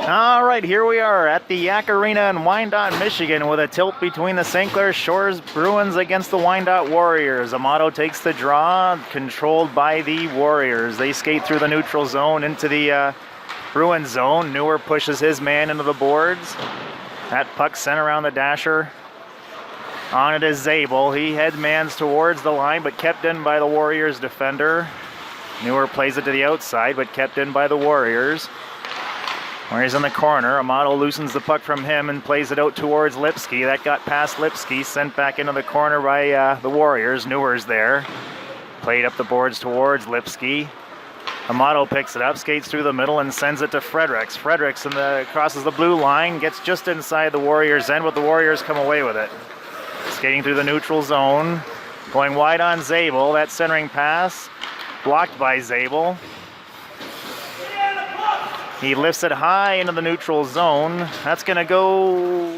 All right, here we are at the Yak Arena in Wyandotte, Michigan, with a tilt between the St. Clair Shores Bruins against the Wyandotte Warriors. Amato takes the draw, controlled by the Warriors. They skate through the neutral zone into the Bruins zone. Newer pushes his man into the boards. That puck sent around the dasher. On it is Zabel. He headmans towards the line, but kept in by the Warriors defender. Newer plays it to the outside, but kept in by the Warriors. Warriors in the corner. Amato loosens the puck from him and plays it out towards Lipsky. That got past Lipsky, sent back into the corner by the Warriors. Newer's there. Played up the boards towards Lipsky. Amato picks it up, skates through the middle, and sends it to Fredericks. Fredericks crosses the blue line, gets just inside the Warriors' end, but the Warriors come away with it. Skating through the neutral zone, going wide on Zabel. That centering pass blocked by Zabel. He lifts it high into the neutral zone. That's going to go...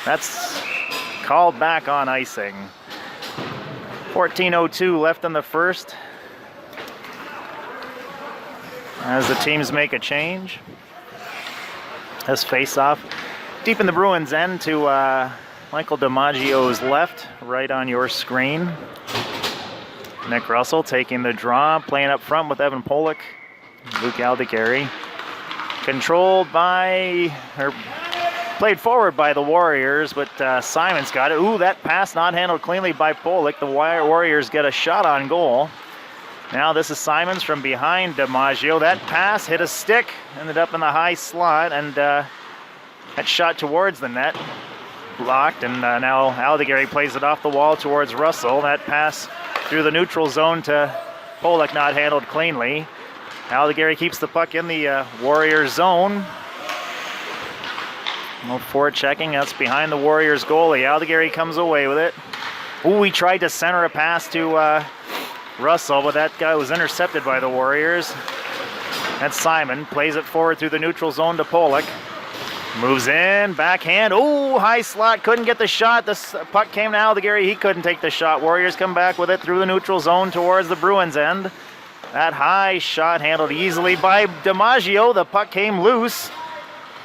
That's called back on icing. 14:02 left in the first, as the teams make a change. This face-off deep in the Bruins' end to Michael DiMaggio's left, right on your screen. Nick Russell taking the draw, playing up front with Evan Pollock, Luke Aldegary. Controlled by, or played forward by the Warriors, but Simons got it. Ooh, that pass not handled cleanly by Pollock. The Warriors get a shot on goal. Now this is Simons from behind DiMaggio. That pass hit a stick, ended up in the high slot, and that shot towards the net. Blocked, and now Aldegary plays it off the wall towards Russell. That pass through the neutral zone to Pollock, not handled cleanly. Aldegary keeps the puck in the Warriors zone. No forechecking, that's behind the Warriors goalie. Aldegary comes away with it. Ooh, he tried to center a pass to Russell, but that guy was intercepted by the Warriors. That's Simon, plays it forward through the neutral zone to Pollock. Moves in, backhand, ooh, high slot, couldn't get the shot. The puck came to Aldegary, he couldn't take the shot. Warriors come back with it through the neutral zone towards the Bruins end. That high shot handled easily by DiMaggio. The puck came loose,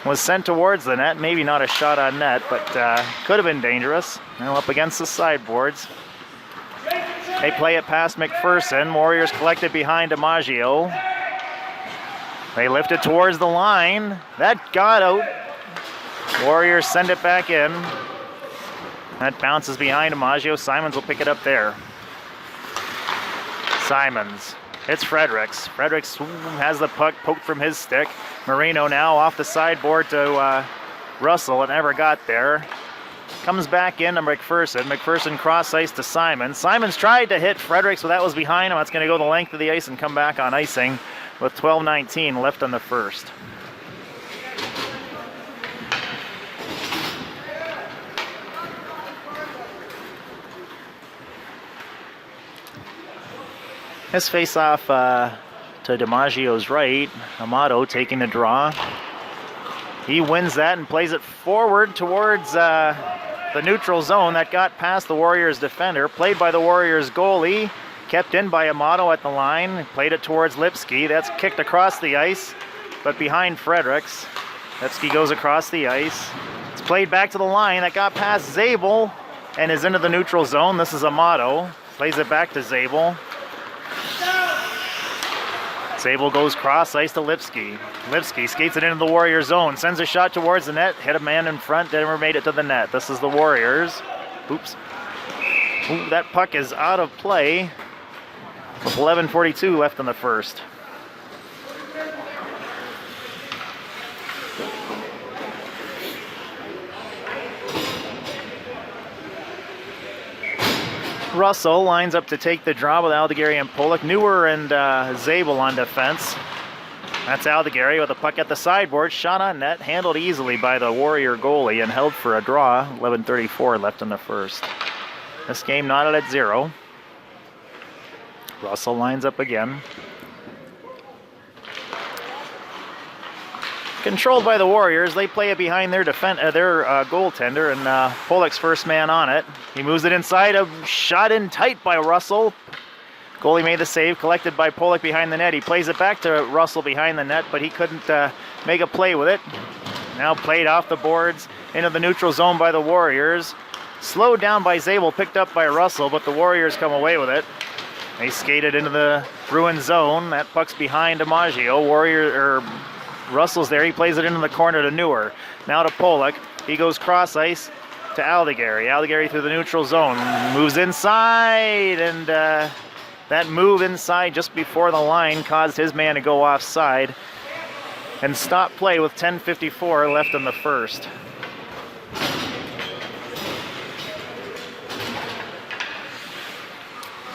was sent towards the net. Maybe not a shot on net, but could have been dangerous. Now up against the sideboards. They play it past McPherson. Warriors collect it behind DiMaggio. They lift it towards the line. That got out. Warriors send it back in. That bounces behind DiMaggio. Simons will pick it up there. Simons. It's Fredericks. Fredericks has the puck poked from his stick. Marino now off the sideboard to Russell. It never got there. Comes back in to McPherson. McPherson cross ice to Simons. Simons tried to hit Fredericks, but that was behind him. That's going to go the length of the ice and come back on icing with 12:19 left in the first. This face-off to DiMaggio's right. Amato taking the draw. He wins that and plays it forward towards the neutral zone. That got past the Warriors defender. Played by the Warriors goalie. Kept in by Amato at the line. Played it towards Lipsky. That's kicked across the ice, but behind Fredericks. Lipsky goes across the ice. It's played back to the line. That got past Zabel and is into the neutral zone. This is Amato. Plays it back to Zabel. Zabel goes cross ice to Lipsky. Lipsky skates it into the Warrior zone, sends a shot towards the net, hit a man in front, never made it to the net. This is the Warriors. Oops. Ooh, that puck is out of play with 11:42 left in the first. Russell lines up to take the draw with Aldegary and Pollock. Newer and Zabel on defense. That's Aldegary with the puck at the sideboard. Shot on net, handled easily by the Warrior goalie and held for a draw. 11:34 left in the first. This game knotted at 0. Russell lines up again. Controlled by the Warriors, they play it behind their goaltender, and Pollock's first man on it. He moves it inside, a shot in tight by Russell. Goalie made the save, collected by Pollock behind the net. He plays it back to Russell behind the net, but he couldn't make a play with it. Now played off the boards into the neutral zone by the Warriors. Slowed down by Zabel, picked up by Russell, but the Warriors come away with it. They skated into the Bruins zone. That puck's behind DiMaggio. Russell's there. He plays it into the corner to Neuer. Now to Pollock. He goes cross ice to Aldegary. Aldegary through the neutral zone. Moves inside, and that move inside just before the line caused his man to go offside and stop play with 10:54 left in the first.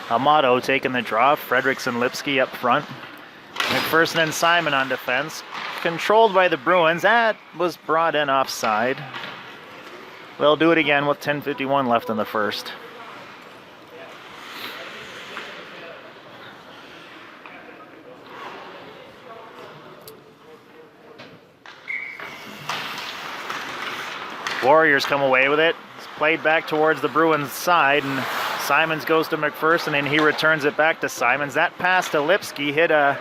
Amato taking the draw. Fredericks and Lipsky up front. McPherson and Simon on defense. Controlled by the Bruins. That was brought in offside. They'll do it again with 10:51 left in the first. Warriors come away with it. It's played back towards the Bruins side, and Simons goes to McPherson, and he returns it back to Simons. That pass to Lipsky hit a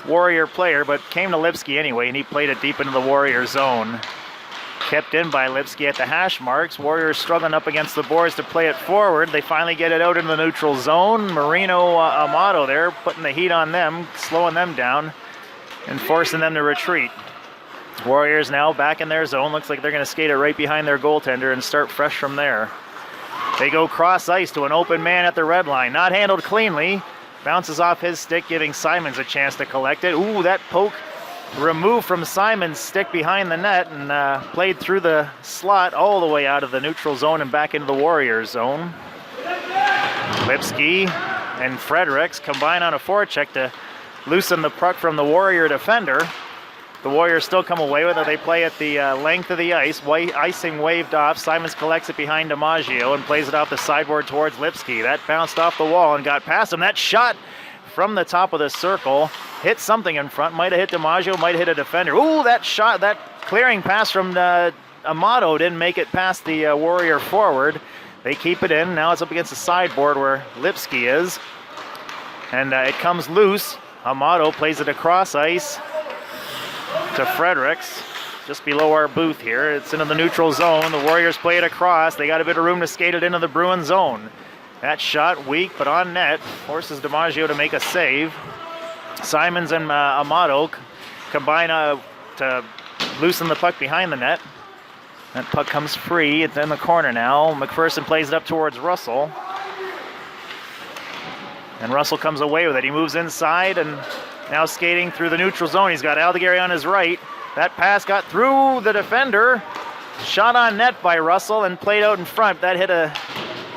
Warrior player, but came to Lipsky anyway, and he played it deep into the Warrior zone. Kept in by Lipsky at the hash marks. Warriors struggling up against the boards to play it forward. They finally get it out into the neutral zone. Marino Amato there, putting the heat on them, slowing them down, and forcing them to retreat. Warriors now back in their zone. Looks like they're going to skate it right behind their goaltender and start fresh from there. They go cross ice to an open man at the red line. Not handled cleanly. Bounces off his stick, giving Simons a chance to collect it. Ooh, that poke removed from Simons' stick behind the net and played through the slot all the way out of the neutral zone and back into the Warriors zone. Lipsky and Fredericks combine on a forecheck to loosen the puck from the Warrior defender. The Warriors still come away with it. They play at the length of the ice. Icing waved off. Simons collects it behind DiMaggio and plays it off the sideboard towards Lipsky. That bounced off the wall and got past him. That shot from the top of the circle hit something in front. Might have hit DiMaggio, might have hit a defender. Ooh, that shot, that clearing pass from Amato didn't make it past the Warrior forward. They keep it in. Now it's up against the sideboard where Lipsky is. And it comes loose. Amato plays it across ice to Fredericks, just below our booth here. It's into the neutral zone. The Warriors play it across. They got a bit of room to skate it into the Bruins zone. That shot weak, but on net. Forces DiMaggio to make a save. Simons and Amato combine to loosen the puck behind the net. That puck comes free. It's in the corner now. McPherson plays it up towards Russell. And Russell comes away with it. He moves inside and now skating through the neutral zone. He's got Aldegary on his right. That pass got through the defender. Shot on net by Russell and played out in front. That hit a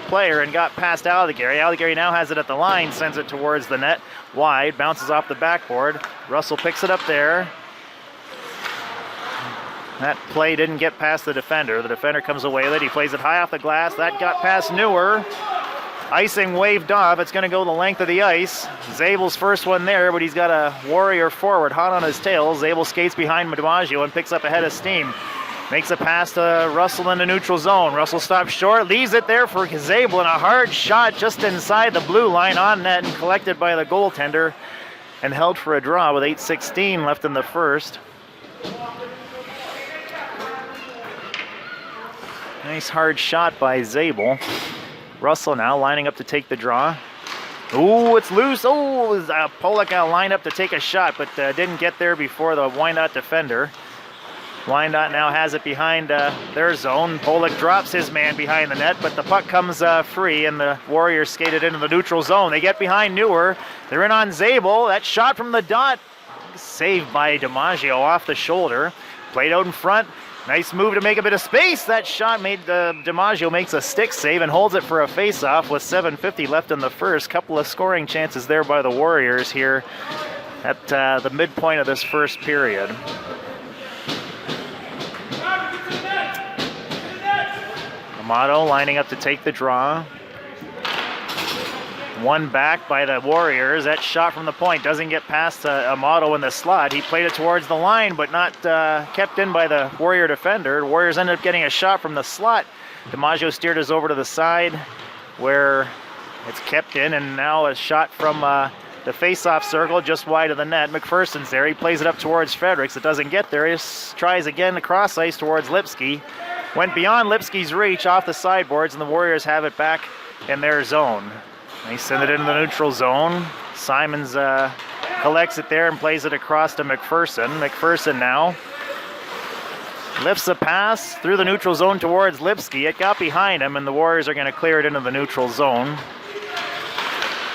player and got past Aldegary. Aldegary now has it at the line, sends it towards the net. Wide, bounces off the backboard. Russell picks it up there. That play didn't get past the defender. The defender comes away with it. He plays it high off the glass. That got past Neuer. Icing waved off. It's going to go the length of the ice. Zabel's first one there, but he's got a Warrior forward hot on his tail. Zabel skates behind DiMaggio and picks up a head of steam. Makes a pass to Russell in the neutral zone. Russell stops short, leaves it there for Zabel, and a hard shot just inside the blue line on net and collected by the goaltender and held for a draw with 8:16 left in the first. Nice hard shot by Zabel. Russell now lining up to take the draw. Ooh, it's loose. Oh, Pollock lined up to take a shot, but didn't get there before the Wyandotte defender. Wyandotte now has it behind their zone. Pollock drops his man behind the net, but the puck comes free, and the Warriors skated into the neutral zone. They get behind Neuer. They're in on Zabel. That shot from the dot, saved by DiMaggio off the shoulder. Played out in front. Nice move to make a bit of space. That shot made DiMaggio makes a stick save and holds it for a face-off with 7:50 left in the first. Couple of scoring chances there by the Warriors here at the midpoint of this first period. Amato lining up to take the draw. One back by the Warriors. That shot from the point doesn't get past Amato in the slot. He played it towards the line, but not kept in by the Warrior defender. The Warriors ended up getting a shot from the slot. DiMaggio steered us over to the side where It's kept in, and now a shot from the face-off circle just wide of the net. McPherson's there. He plays it up towards Fredericks. It doesn't get there. He tries again across ice towards Lipsky. Went beyond Lipsky's reach off the sideboards, and the Warriors have it back in their zone. They send it into the neutral zone. Simons collects it there and plays it across to McPherson. McPherson now lifts a pass through the neutral zone towards Lipsky. It got behind him, and the Warriors are going to clear it into the neutral zone.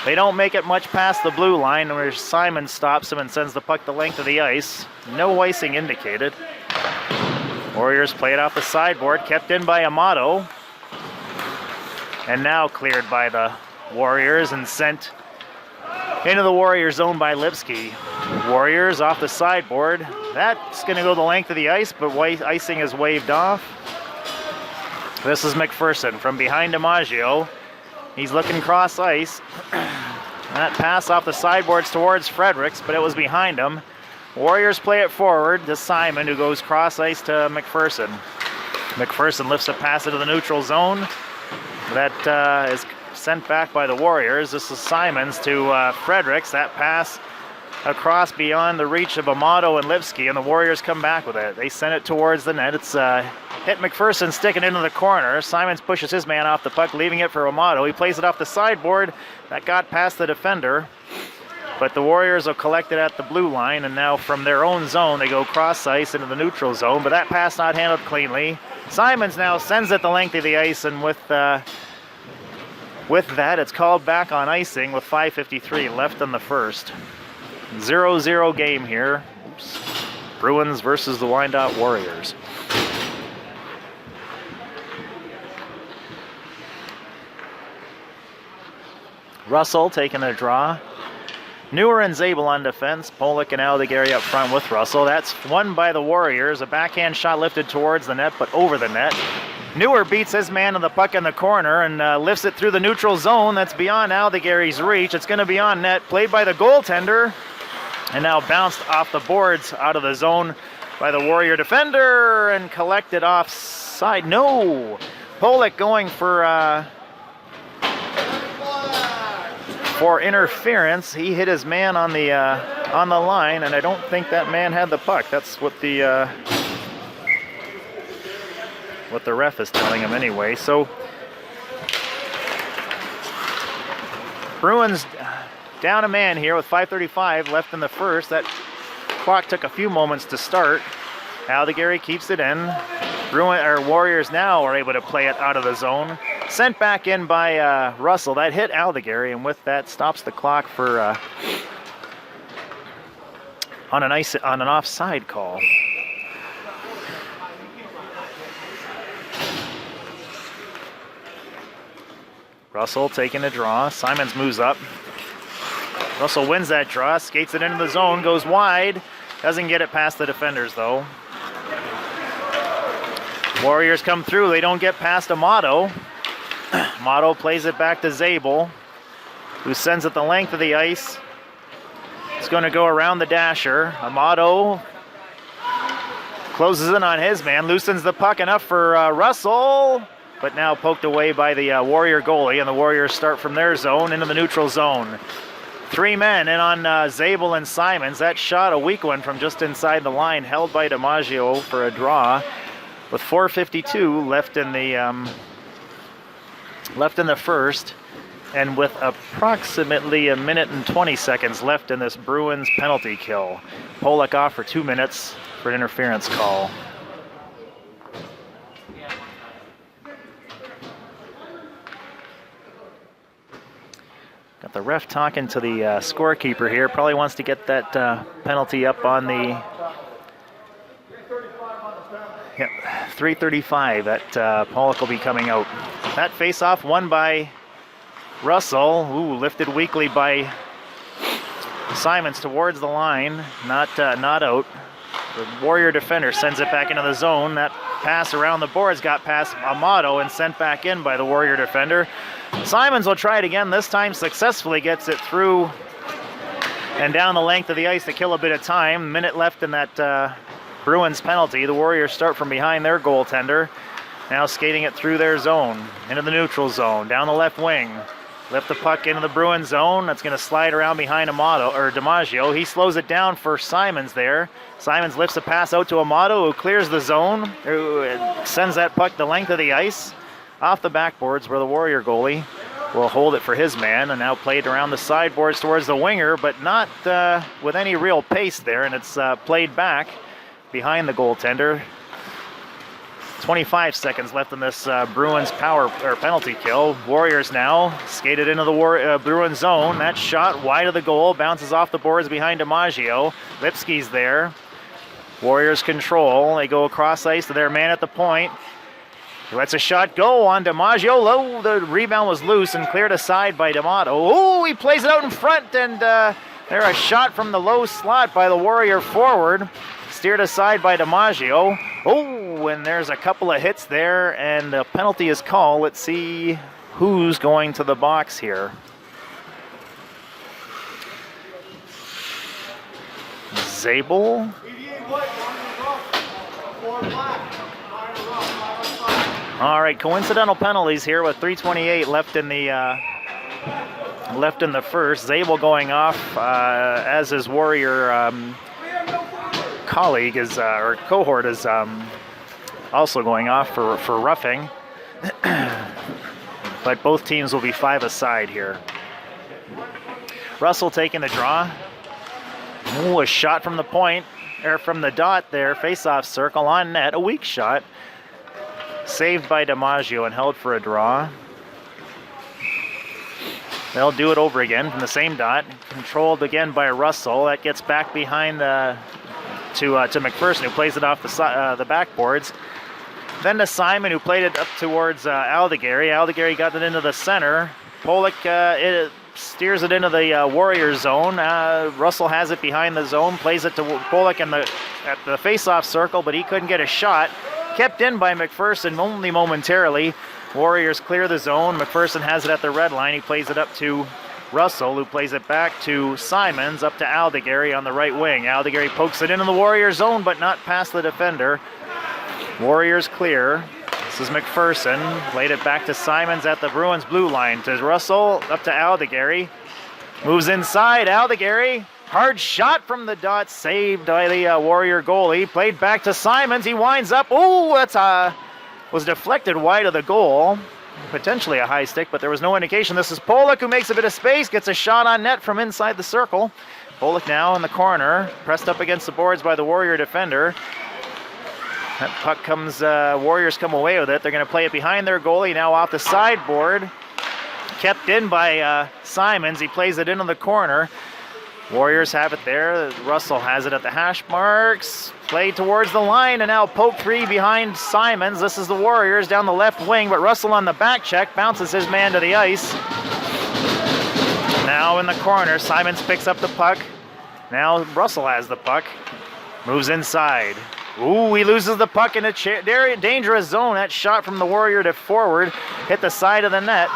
They don't make it much past the blue line, where Simons stops him and sends the puck the length of the ice. No icing indicated. Warriors play it off the sideboard, kept in by Amato. And now cleared by the Warriors and sent into the Warrior zone by Lipsky. Warriors off the sideboard. That's going to go the length of the ice, but icing is waved off. This is McPherson from behind DiMaggio. He's looking cross ice. That pass off the sideboards towards Fredericks, but it was behind him. Warriors play it forward to Simon, who goes cross ice to McPherson. McPherson lifts a pass into the neutral zone. That is sent back by the Warriors. This is Simons to Fredericks. That pass across beyond the reach of Amato and Lipsky, and the Warriors come back with it. They send it towards the net. It's hit McPherson sticking into the corner. Simons pushes his man off the puck, leaving it for Amato. He plays it off the sideboard. That got past the defender, but the Warriors will collect it at the blue line, and now from their own zone, they go cross ice into the neutral zone, but that pass not handled cleanly. Simons now sends it the length of the ice, and with that, it's called back on icing with 5:53 left in the first. 0-0 game here. Oops. Bruins versus the Wyandotte Warriors. Russell taking a draw. Newer and Zabel on defense. Pollock and Aldegary up front with Russell. That's won by the Warriors. A backhand shot lifted towards the net, but over the net. Newer beats his man on the puck in the corner and lifts it through the neutral zone. That's beyond Aldegary's reach. It's going to be on net. Played by the goaltender. And now bounced off the boards out of the zone by the Warrior defender and collected offside. No! Pollock going for interference. He hit his man on the line, and I don't think that man had the puck. That's what the ref is telling him anyway. So Bruins down a man here with 5:35 left in the first. That clock took a few moments to start. Aldegary keeps it in. Warriors now are able to play it out of the zone. Sent back in by Russell. That hit Aldegary, and with that stops the clock for on an offside call. Russell taking a draw. Simons moves up. Russell wins that draw, skates it into the zone, goes wide. Doesn't get it past the defenders, though. Warriors come through. They don't get past Amato. Amato plays it back to Zabel, who sends it the length of the ice. It's going to go around the dasher. Amato closes in on his man, loosens the puck enough for Russell, but now poked away by the Warrior goalie, and the Warriors start from their zone into the neutral zone. 3 men in on Zabel and Simons. That shot, a weak one from just inside the line, held by DiMaggio for a draw. With 4:52 left in the first, and with approximately 1 minute and 20 seconds left in this Bruins penalty kill. Pollock off for 2 minutes for an interference call. Got the ref talking to the scorekeeper here. Probably wants to get that penalty up on the 3:35 that Pollock will be coming out. That face-off won by Russell. Ooh, lifted weakly by Simons towards the line. Not out. The Warrior defender sends it back into the zone. That pass around the boards got past Amato and sent back in by the Warrior defender. Simons will try it again. This time successfully gets it through and down the length of the ice to kill a bit of time. Minute left in that Bruins penalty. The Warriors start from behind their goaltender. Now skating it through their zone, into the neutral zone, down the left wing. Lift the puck into the Bruins zone. That's going to slide around behind DiMaggio. He slows it down for Simons there. Simons lifts a pass out to Amato, who clears the zone, who sends that puck the length of the ice off the backboards where the Warrior goalie will hold it for his man, and now played around the sideboards towards the winger, but not with any real pace there, and it's played back behind the goaltender. 25 seconds left in this Bruins penalty kill. Warriors now skated into the Bruins zone. That shot wide of the goal, bounces off the boards behind DiMaggio. Lipsky's there. Warriors control. They go across ice to their man at the point. He lets a shot go on DiMaggio. Low, the rebound was loose and cleared aside by D'Amato. Oh, he plays it out in front, and there a shot from the low slot by the Warrior forward. Steered aside by DiMaggio. Oh, and there's a couple of hits there, and a penalty is called. Let's see who's going to the box here. Zabel. All right, coincidental penalties here with 3:28 left in the first. Zabel going off as his Warrior colleague or cohort is also going off for roughing. But both teams will be 5 aside here. Russell taking the draw. Ooh, a shot from the point, or from the dot there, face-off circle on net, a weak shot. Saved by DiMaggio and held for a draw. They'll do it over again from the same dot. Controlled again by Russell. That gets back behind to McPherson, who plays it off the backboards. Then to Simon, who played it up towards Aldegary. Aldegary got it into the center. Pollock steers it into the Warrior zone. Russell has it behind the zone, plays it to Pollock at the face-off circle, but he couldn't get a shot. Kept in by McPherson only momentarily. Warriors clear the zone. McPherson has it at the red line. He plays it up to Russell, who plays it back to Simons, up to Aldegary on the right wing. Aldegary pokes it into the Warrior zone, but not past the defender. Warriors clear. This is McPherson. Laid it back to Simons at the Bruins blue line. To Russell, up to Aldegary. Moves inside, Aldegary. Hard shot from the dot, saved by the Warrior goalie. Played back to Simons. He winds up. Oh, that's was deflected wide of the goal. Potentially a high stick, but there was no indication. This is Pollock, who makes a bit of space, gets a shot on net from inside the circle. Pollock now in the corner, pressed up against the boards by the Warrior defender. That puck comes, Warriors come away with it. They're going to play it behind their goalie, now off the sideboard. Kept in by Simons. He plays it into the corner. Warriors have it there. Russell has it at the hash marks. Play towards the line, and now poke free behind Simons. This is the Warriors down the left wing, but Russell on the back check bounces his man to the ice. Now in the corner, Simons picks up the puck. Now Russell has the puck. Moves inside. Ooh, he loses the puck in a dangerous zone. That shot from the Warrior to forward hit the side of the net.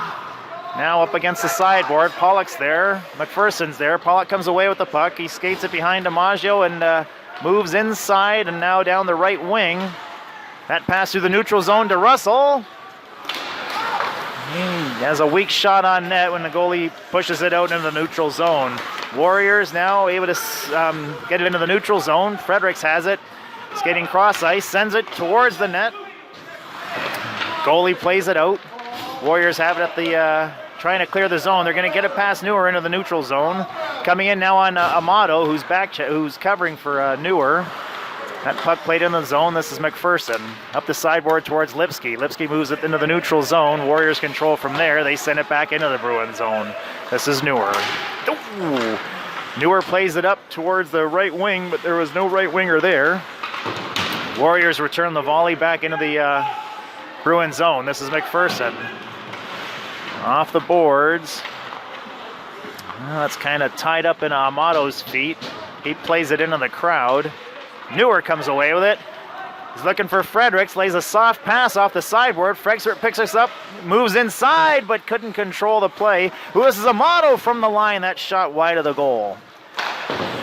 Now up against the sideboard. Pollock's there. McPherson's there. Pollock comes away with the puck. He skates it behind DiMaggio and moves inside and now down the right wing. That pass through the neutral zone to Russell. He has a weak shot on net when the goalie pushes it out into the neutral zone. Warriors now able to get it into the neutral zone. Fredericks has it. Skating cross ice. Sends it towards the net. Goalie plays it out. Warriors have it at the trying to clear the zone. They're going to get it past Neuer into the neutral zone. Coming in now on Amato, who's covering for Neuer. That puck played in the zone. This is McPherson. Up the sideboard towards Lipsky. Lipsky moves it into the neutral zone. Warriors control from there. They send it back into the Bruins zone. This is Neuer. Ooh. Neuer plays it up towards the right wing, but there was no right winger there. Warriors return the volley back into the Bruins zone. This is McPherson. Off the boards. Well, that's kind of tied up in Amato's feet. He plays it into the crowd. Neuer comes away with it. He's looking for Fredericks. Lays a soft pass off the sideboard. Fredericks picks us up. Moves inside, but couldn't control the play. This is Amato from the line. That shot wide of the goal.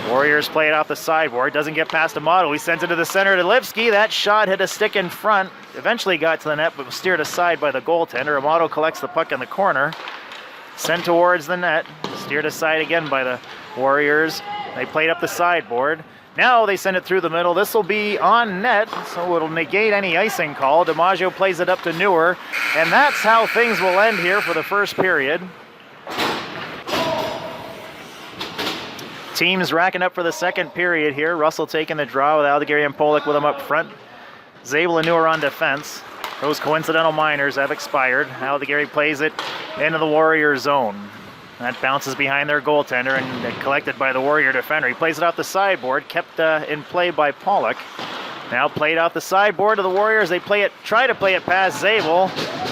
Warriors play it off the sideboard. Doesn't get past Amato. He sends it to the center to Lipsky. That shot hit a stick in front. Eventually got to the net, but was steered aside by the goaltender. Amato collects the puck in the corner. Sent towards the net. Steered aside again by the Warriors. They played up the sideboard. Now they send it through the middle. This will be on net, so it'll negate any icing call. DiMaggio plays it up to Neuer, and that's how things will end here for the first period. Teams racking up for the second period here. Russell taking the draw with Aldegari and Pollock with him up front. Zabel and Neuer on defense. Those coincidental minors have expired. Aldegari plays it into the Warrior zone. That bounces behind their goaltender and collected by the Warrior defender. He plays it off the sideboard, kept in play by Pollock. Now played off the sideboard to the Warriors. They try to play it past Zabel.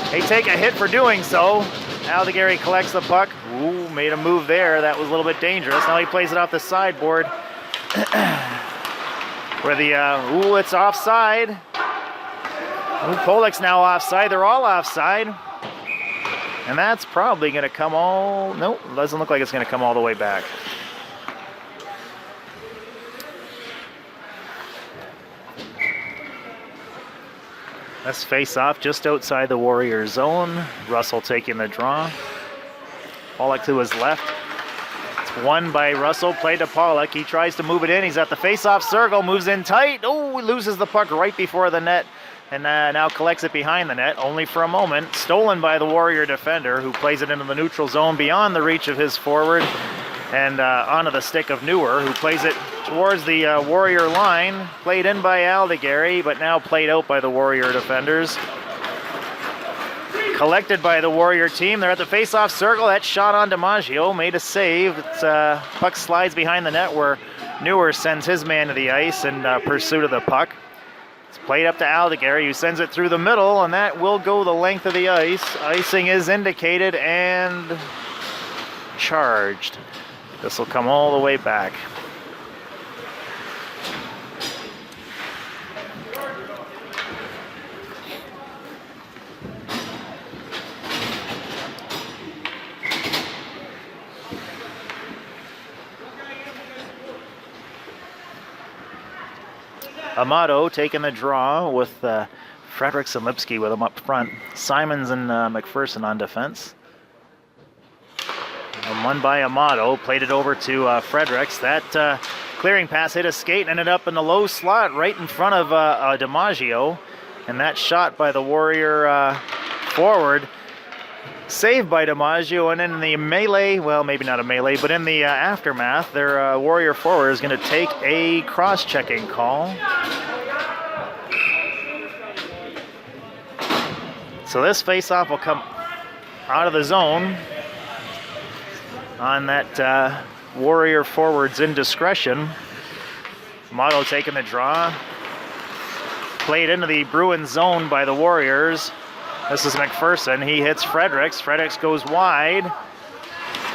They take a hit for doing so. Aldegari collects the puck. Ooh, made a move there. That was a little bit dangerous. Now he plays it off the sideboard. Where the, it's offside. Ooh, Pollock's now offside. They're all offside. And that's probably going to come nope, doesn't look like it's going to come all the way back. Let's face off just outside the Warrior zone. Russell taking the draw. Pollock to his left. It's won by Russell, played to Pollock. He tries to move it in. He's at the face-off circle, moves in tight. Oh, he loses the puck right before the net. And now collects it behind the net, only for a moment. Stolen by the Warrior defender, who plays it into the neutral zone beyond the reach of his forward. And onto the stick of Neuer, who plays it towards the Warrior line. Played in by Aldegari, but now played out by the Warrior defenders. Collected by the Warrior team. They're at the face-off circle. That shot on DiMaggio made a save. Puck slides behind the net where Neuer sends his man to the ice in pursuit of the puck. It's played up to Aldegari, who sends it through the middle, and that will go the length of the ice. Icing is indicated and charged. This will come all the way back. Amato taking the draw with Fredericks and Lipsky with him up front. Simons and McPherson on defense. And won by Amato, played it over to Fredericks. That clearing pass hit a skate and ended up in the low slot right in front of DiMaggio. And that shot by the Warrior forward, saved by DiMaggio, and in the melee, well, maybe not a melee, but in the aftermath, their Warrior forward is going to take a cross-checking call. So this face-off will come out of the zone on that Warrior forward's indiscretion. Amato taking the draw. Played into the Bruins zone by the Warriors. This is McPherson. He hits Fredericks. Fredericks goes wide.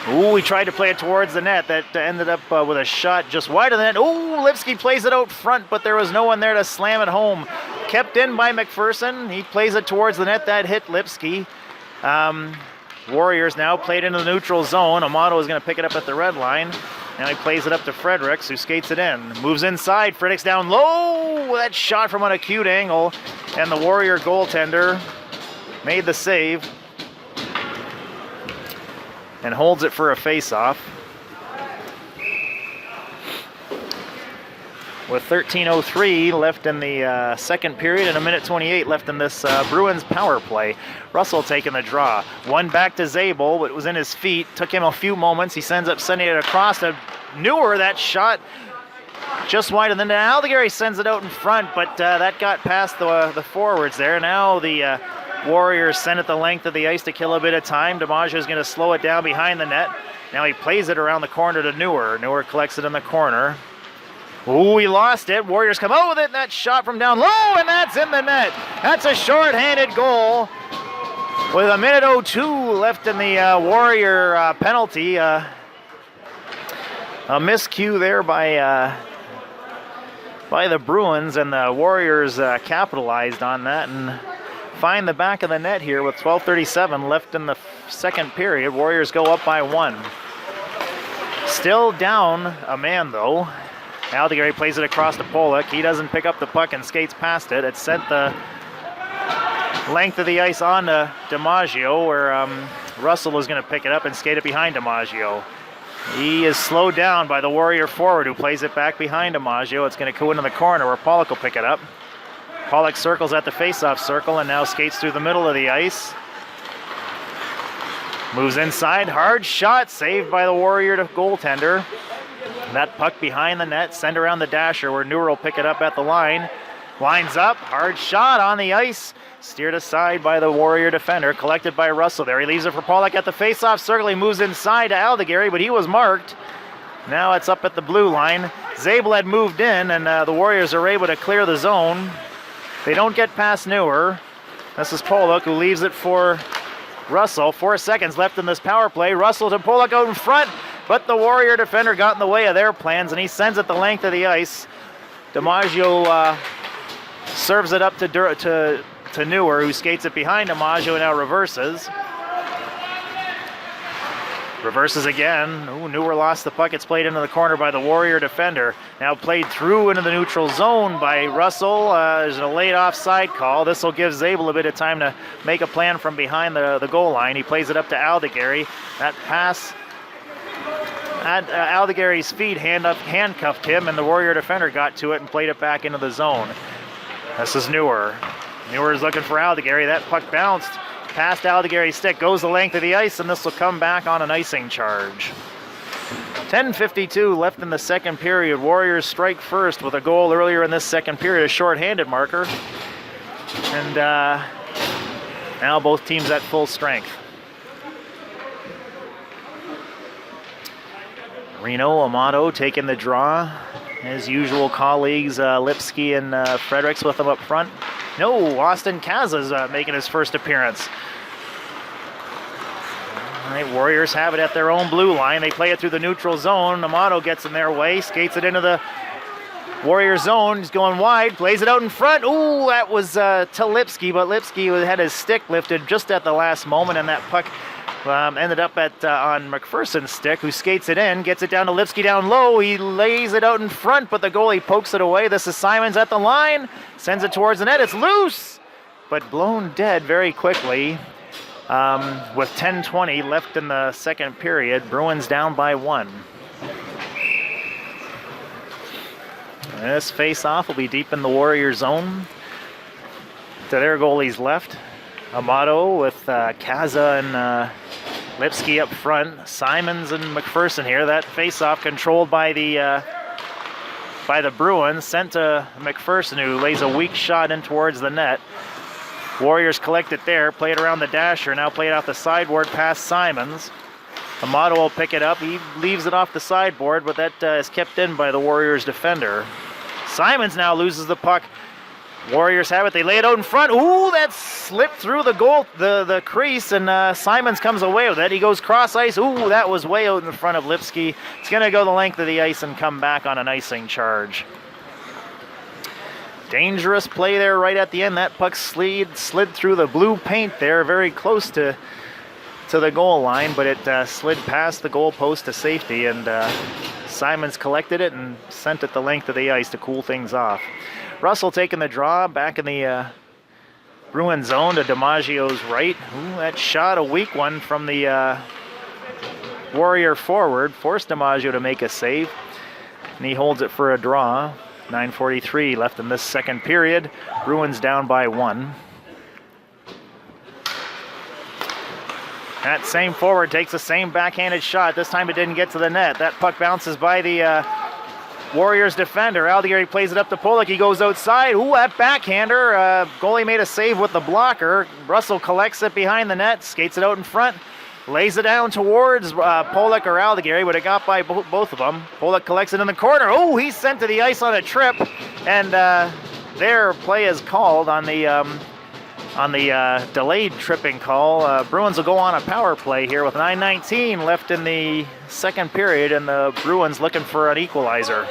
Ooh, he tried to play it towards the net. That ended up with a shot just wide of the net. Ooh, Lipsky plays it out front, but there was no one there to slam it home. Kept in by McPherson. He plays it towards the net. That hit Lipsky. Warriors now played into the neutral zone. Amato is going to pick it up at the red line. Now he plays it up to Fredericks, who skates it in. Moves inside. Fredericks down low. That shot from an acute angle. And the Warrior goaltender made the save and holds it for a face-off. With 13:03 left in the second period and 1:28 left in this Bruins power play. Russell taking the draw. One back to Zabel, but it was in his feet. Took him a few moments. He sends up sending it across to Neuer. That shot just wide, and then Aldegari sends it out in front, but that got past the forwards there. Now the Warriors send it the length of the ice to kill a bit of time. DiMaggio is going to slow it down behind the net. Now he plays it around the corner to Neuer. Neuer collects it in the corner. Ooh, he lost it. Warriors come out with it, and that shot from down low, and that's in the net. That's a short-handed goal with 1:02 left in the Warrior penalty. A miscue there by the Bruins, and the Warriors capitalized on that and find the back of the net here with 12:37 left in the second period. Warriors go up by 1. Still down a man, though. Aldegari plays it across to Pollock. He doesn't pick up the puck and skates past it. It sent the length of the ice on to DiMaggio, where Russell is going to pick it up and skate it behind DiMaggio. He is slowed down by the Warrior forward who plays it back behind DiMaggio. It's going to go into the corner where Pollock will pick it up. Pollock circles at the face-off circle and now skates through the middle of the ice. Moves inside, hard shot, saved by the Warrior goaltender. That puck behind the net, send around the dasher where Neuer will pick it up at the line. Lines up, hard shot on the ice. Steered aside by the Warrior defender, collected by Russell there. He leaves it for Pollock at the face-off circle. He moves inside to Aldegary, but he was marked. Now it's up at the blue line. Zabel had moved in, and the Warriors are able to clear the zone. They don't get past Neuer. This is Pollock who leaves it for Russell. 4 seconds left in this power play. Russell to Pollock out in front, but the Warrior defender got in the way of their plans, and he sends it the length of the ice. DiMaggio serves it up to Neuer, who skates it behind DiMaggio and now reverses. Reverses again. Ooh, Neuer lost the puck. It's played into the corner by the Warrior defender. Now played through into the neutral zone by Russell. There's a late offside call. This will give Zabel a bit of time to make a plan from behind the goal line. He plays it up to Aldegary. That pass at Aldegary's feet handcuffed him, and the Warrior defender got to it and played it back into the zone. This is Neuer. Neuer is looking for Aldegary. That puck bounced past Aldegary's stick, goes the length of the ice, and this will come back on an icing charge. 10:52 left in the second period. Warriors strike first with a goal earlier in this second period, a short-handed marker. And now both teams at full strength. Reno, Amato taking the draw. His usual colleagues, Lipsky and Fredericks with him up front. No, Austin Kaza's making his first appearance. All right, Warriors have it at their own blue line. They play it through the neutral zone. Amato gets in their way, skates it into the Warrior zone. He's going wide, plays it out in front. Ooh, that was to Lipsky, but Lipsky had his stick lifted just at the last moment, and that puck ended up on McPherson's stick, who skates it in, gets it down to Lipsky down low. He lays it out in front, but the goalie pokes it away. This is Simons at the line, sends it towards the net. It's loose, but blown dead very quickly. With 10:20 left in the second period, Bruins down by 1. This face-off will be deep in the Warrior zone. To their goalie's left. Amato with Kaza and Lipsky up front. Simons and McPherson here. That face-off controlled by the Bruins. Sent to McPherson, who lays a weak shot in towards the net. Warriors collect it there. Play it around the dasher. Now play it off the sideboard past Simons. Amato will pick it up. He leaves it off the sideboard, but that is kept in by the Warriors defender. Simons now loses the puck. Warriors have it. They lay it out in front. Ooh, that slipped through the crease, and Simons comes away with it. He goes cross ice. Ooh, that was way out in front of Lipsky. It's going to go the length of the ice and come back on an icing charge. Dangerous play there right at the end. That puck slid through the blue paint there, very close to the goal line, but it slid past the goal post to safety, and Simons collected it and sent it the length of the ice to cool things off. Russell taking the draw back in the Bruin zone to DiMaggio's right. Ooh, that shot, a weak one from the Warrior forward, forced DiMaggio to make a save, and he holds it for a draw. 9:43 left in this second period. Bruins down by 1. That same forward takes the same backhanded shot. This time it didn't get to the net. That puck bounces by the Warriors defender. Aldegary plays it up to Pollock. He goes outside. Ooh, that backhander. Goalie made a save with the blocker. Russell collects it behind the net, skates it out in front, lays it down towards Pollock or Aldegary, but it got by both of them. Pollock collects it in the corner. Oh, he's sent to the ice on a trip, and their play is called on the delayed tripping call. Bruins will go on a power play here with 9:19 left in the second period, and the Bruins looking for an equalizer.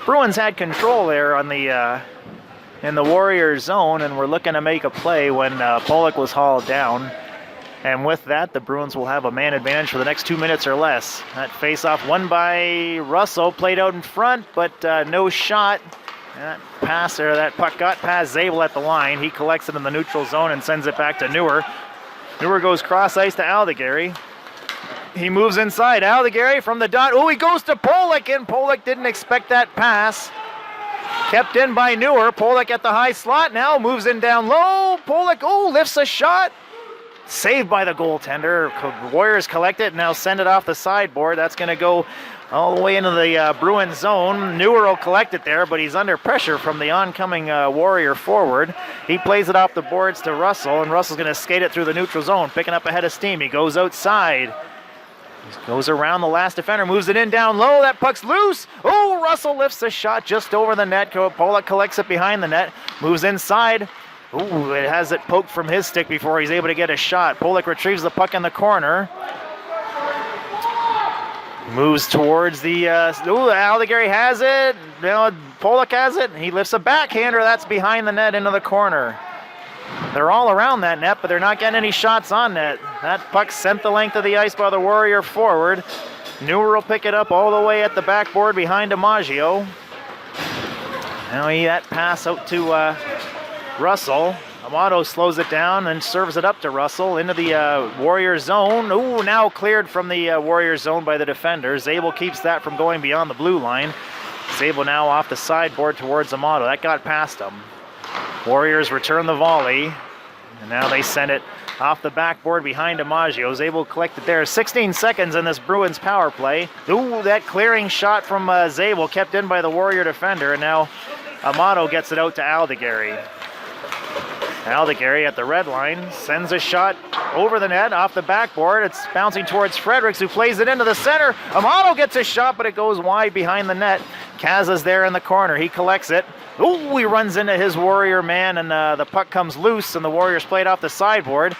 Bruins had control there on the in the Warriors zone, and were looking to make a play when Pollock was hauled down. And with that, the Bruins will have a man advantage for the next 2 minutes or less. That face-off won by Russell, played out in front, but no shot. That puck got past Zabel at the line. He collects it in the neutral zone and sends it back to Neuer. Neuer goes cross ice to Aldegary. He moves inside. Aldegary from the dot. Oh, he goes to Pollock, and Pollock didn't expect that pass. Kept in by Neuer. Pollock at the high slot now. Moves in down low. Pollock, lifts a shot. Saved by the goaltender. Warriors collect it. Now send it off the sideboard. That's going to go all the way into the Bruins zone. Neuer will collect it there, but he's under pressure from the oncoming Warrior forward. He plays it off the boards to Russell, and Russell's going to skate it through the neutral zone, picking up a head of steam. He goes outside. He goes around the last defender, moves it in down low. That puck's loose. Oh, Russell lifts the shot just over the net. Pollock collects it behind the net, moves inside. Ooh, it has it poked from his stick before he's able to get a shot. Pollock retrieves the puck in the corner. Moves towards the, Aldegary has it. Pollock has it. He lifts a backhander. That's behind the net into the corner. They're all around that net, but they're not getting any shots on net. That puck sent the length of the ice by the Warrior forward. Neuer will pick it up all the way at the backboard behind DiMaggio. Now that pass out to Russell. Amato slows it down and serves it up to Russell into the Warrior zone. Ooh, now cleared from the Warrior zone by the defender. Zabel keeps that from going beyond the blue line. Zabel now off the sideboard towards Amato. That got past him. Warriors return the volley. And now they send it off the backboard behind DiMaggio. Zabel collected there. 16 seconds in this Bruins power play. Ooh, that clearing shot from Zabel kept in by the Warrior defender. And now Amato gets it out to Aldegary. Aldegary at the red line sends a shot over the net off the backboard. It's bouncing towards Fredericks, who plays it into the center. Amato gets a shot, but it goes wide behind the net. Kaza's there in the corner. He collects it. Ooh, he runs into his Warrior man, and the puck comes loose, and the Warriors play it off the sideboard.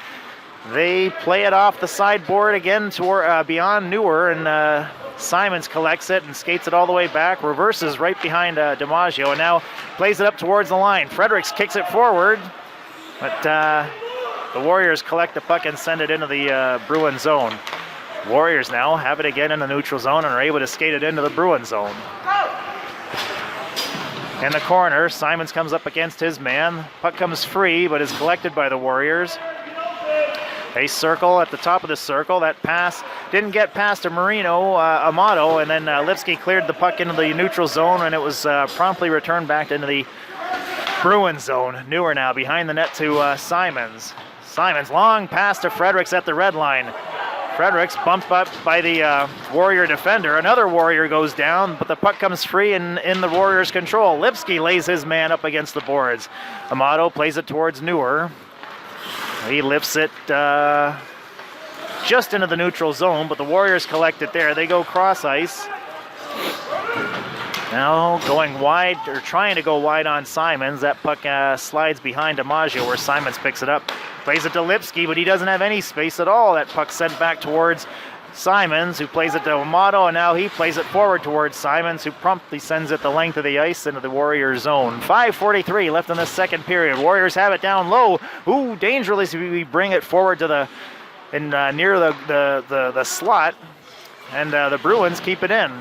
They play it off the sideboard again toward beyond Neuer, and Simons collects it and skates it all the way back, reverses right behind DiMaggio, and now plays it up towards the line. Fredericks kicks it forward, but the Warriors collect the puck and send it into the Bruin zone. Warriors now have it again in the neutral zone and are able to skate it into the Bruin zone. In the corner, Simons comes up against his man. Puck comes free, but is collected by the Warriors. A circle at the top of the circle. That pass didn't get past to Amato, and then Lipsky cleared the puck into the neutral zone, and it was promptly returned back into the Bruin zone. Neuer now behind the net to Simons. Simons, long pass to Fredericks at the red line. Fredericks bumped up by the Warrior defender. Another Warrior goes down, but the puck comes free and in the Warriors' control. Lipsky lays his man up against the boards. Amato plays it towards Neuer. He lifts it just into the neutral zone, but the Warriors collect it there. They go cross ice. Now going wide, or trying to go wide on Simons. That puck slides behind DiMaggio, where Simons picks it up. Plays it to Lipsky, but he doesn't have any space at all. That puck sent back towards Simons, who plays it to Amato, and now he plays it forward towards Simons, who promptly sends it the length of the ice into the Warriors zone. 5:43 left in the second period. Warriors have it down low. Ooh, dangerously we bring it forward to the near the slot, and the Bruins keep it in.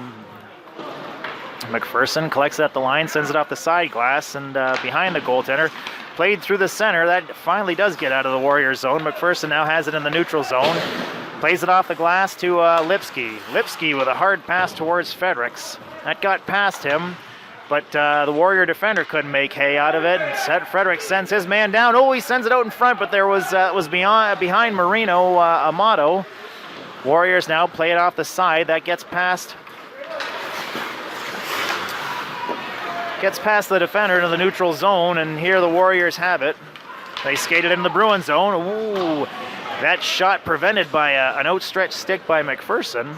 McPherson collects it at the line, sends it off the side glass, and behind the goaltender. Played through the center. That finally does get out of the Warriors zone. McPherson now has it in the neutral zone. Plays it off the glass to Lipsky. Lipsky with a hard pass towards Fredericks. That got past him, but the Warrior defender couldn't make hay out of it. Fredericks sends his man down. Oh, he sends it out in front, but there was behind Marino Amato. Warriors now play it off the side. That gets past the defender to the neutral zone, and here the Warriors have it. They skated into the Bruin zone. Ooh, that shot prevented by an outstretched stick by McPherson.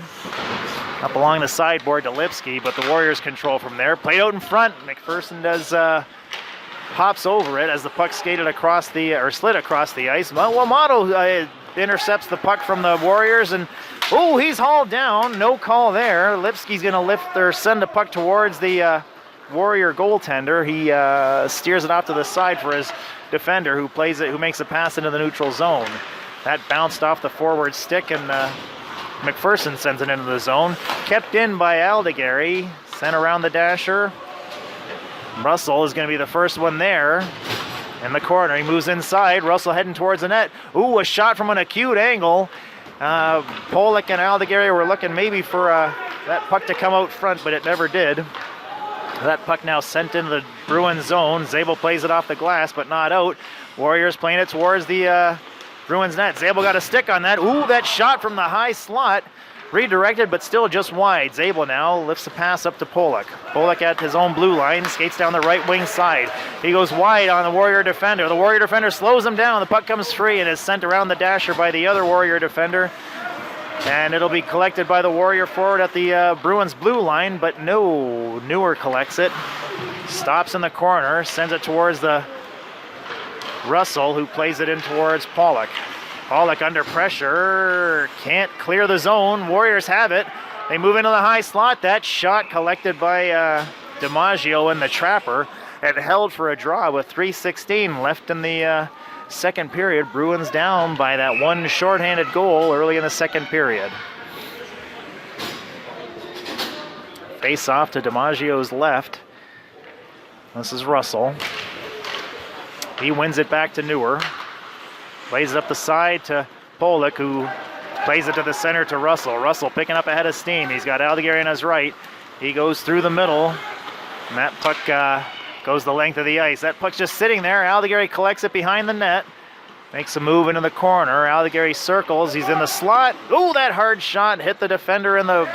Up along the sideboard to Lipsky, but the Warriors control from there. Played out in front. McPherson does hops over it as the puck skated across slid across the ice. Amato intercepts the puck from the Warriors, and oh, he's hauled down. No call there. Lipsky's going to lift or send the puck towards the Warrior goaltender. He steers it off to the side for his defender, who makes a pass into the neutral zone. That bounced off the forward stick, and McPherson sends it into the zone. Kept in by Aldegary. Sent around the dasher. Russell is going to be the first one there in the corner. He moves inside. Russell heading towards the net. Ooh, a shot from an acute angle. Pollock and Aldegari were looking maybe for that puck to come out front, but it never did. That puck now sent into the Bruins zone. Zabel plays it off the glass, but not out. Warriors playing it towards the Bruins net. Zabel got a stick on that. Ooh, that shot from the high slot. Redirected, but still just wide. Zabel now lifts the pass up to Pollock. Pollock at his own blue line, skates down the right wing side. He goes wide on the Warrior defender. The Warrior defender slows him down. The puck comes free and is sent around the dasher by the other Warrior defender. And it'll be collected by the Warrior forward at the Bruins blue line, but no, Neuer collects it. Stops in the corner, sends it towards the Russell, who plays it in towards Pollock. Pollock under pressure, can't clear the zone. Warriors have it. They move into the high slot. That shot collected by DiMaggio and the Trapper. It held for a draw with 3:16 left in the second period. Bruins down by that one shorthanded goal early in the second period. Face off to DiMaggio's left. This is Russell. He wins it back to Neuer. Plays it up the side to Pollock, who plays it to the center to Russell. Russell picking up ahead of steam. He's got Aldegari on his right. He goes through the middle, and that puck goes the length of the ice. That puck's just sitting there. Aldegari collects it behind the net. Makes a move into the corner. Aldegari circles. He's in the slot. Ooh, that hard shot hit the defender in the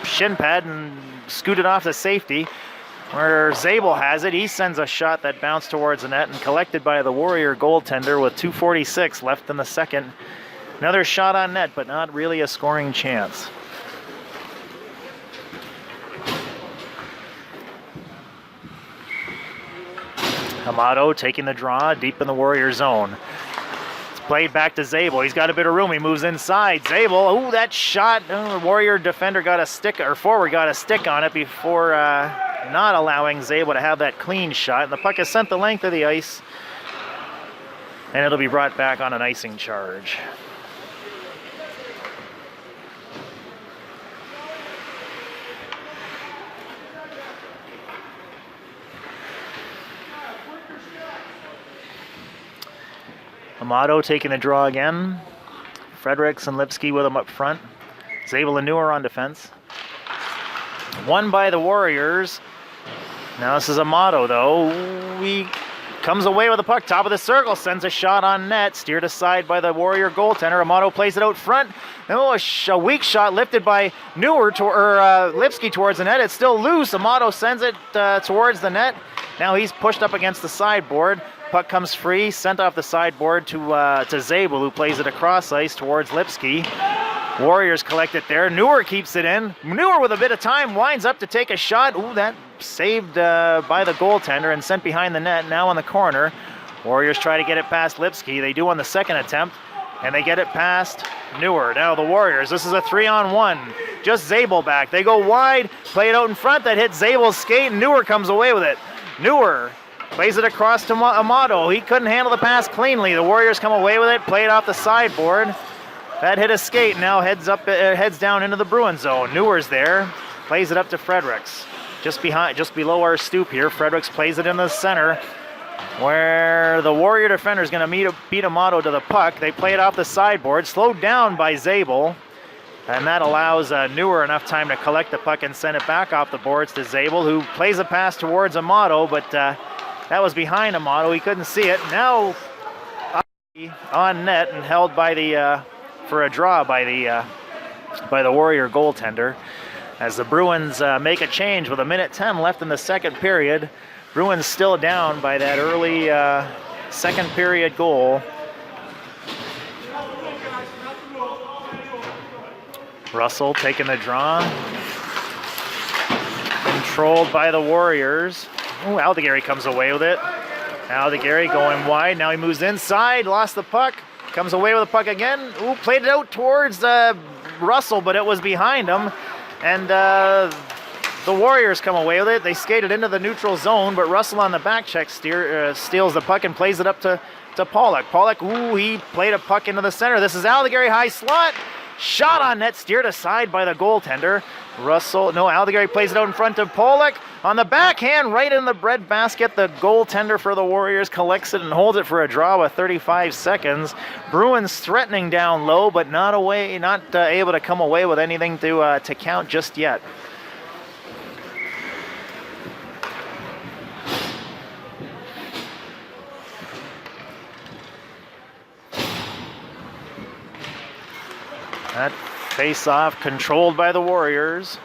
shin pad and scooted off to safety. Where Zabel has it, he sends a shot that bounced towards the net and collected by the Warrior goaltender with 2:46 left in the second. Another shot on net, but not really a scoring chance. Amato taking the draw deep in the Warrior zone. It's played back to Zabel. He's got a bit of room. He moves inside. Zabel, ooh, that shot. The Warrior defender got a stick, or forward got a stick on it before not allowing Zabel to have that clean shot. And the puck is sent the length of the ice, and it'll be brought back on an icing charge. Amato taking the draw again. Fredericks and Lipsky with him up front. Zabel and Neuer on defense. Won by the Warriors. Now this is Amato, though. He comes away with the puck, top of the circle, sends a shot on net, steered aside by the Warrior goaltender. Amato plays it out front. Oh, a weak shot lifted by Neuer Lipsky towards the net. It's still loose. Amato sends it towards the net. Now he's pushed up against the sideboard. Puck comes free, sent off the sideboard to Zabel, who plays it across ice towards Lipsky. Warriors collect it there. Neuer keeps it in. Neuer with a bit of time winds up to take a shot. Ooh, that saved by the goaltender and sent behind the net. Now in the corner. Warriors try to get it past Lipsky. They do on the second attempt, and they get it past Neuer. Now the Warriors, this is a 3-on-1. Just Zabel back. They go wide, play it out in front. That hits Zabel's skate, and Neuer comes away with it. Neuer plays it across to Amato. He couldn't handle the pass cleanly. The Warriors come away with it, play it off the sideboard. That hit a skate, now heads down into the Bruins zone. Neuer's there, plays it up to Fredericks. Just below our stoop here. Fredericks plays it in the center, where the Warrior defender is going to beat Amato to the puck. They play it off the sideboard, slowed down by Zabel, and that allows Neuer enough time to collect the puck and send it back off the boards to Zabel, who plays a pass towards Amato, but that was behind Amato. He couldn't see it. Now on net and held by the for a draw by the Warrior goaltender. As the Bruins make a change with 1:10 left in the second period. Bruins still down by that early second period goal. Russell taking the draw. Controlled by the Warriors. Ooh, Aldegari comes away with it. Aldegari going wide. Now he moves inside, lost the puck. Comes away with the puck again. Ooh, played it out towards Russell, but it was behind him. And the Warriors come away with it. They skated into the neutral zone, but Russell on the back check steals the puck and plays it up to Pollock. Pollock, ooh, he played a puck into the center. This is Aldegari, high slot. Shot on net, steered aside by the goaltender. Aldegary plays it out in front of Pollock. On the backhand, right in the breadbasket, the goaltender for the Warriors collects it and holds it for a draw with 35 seconds. Bruins threatening down low, but not able to come away with anything to count just yet. That face-off controlled by the Warriors.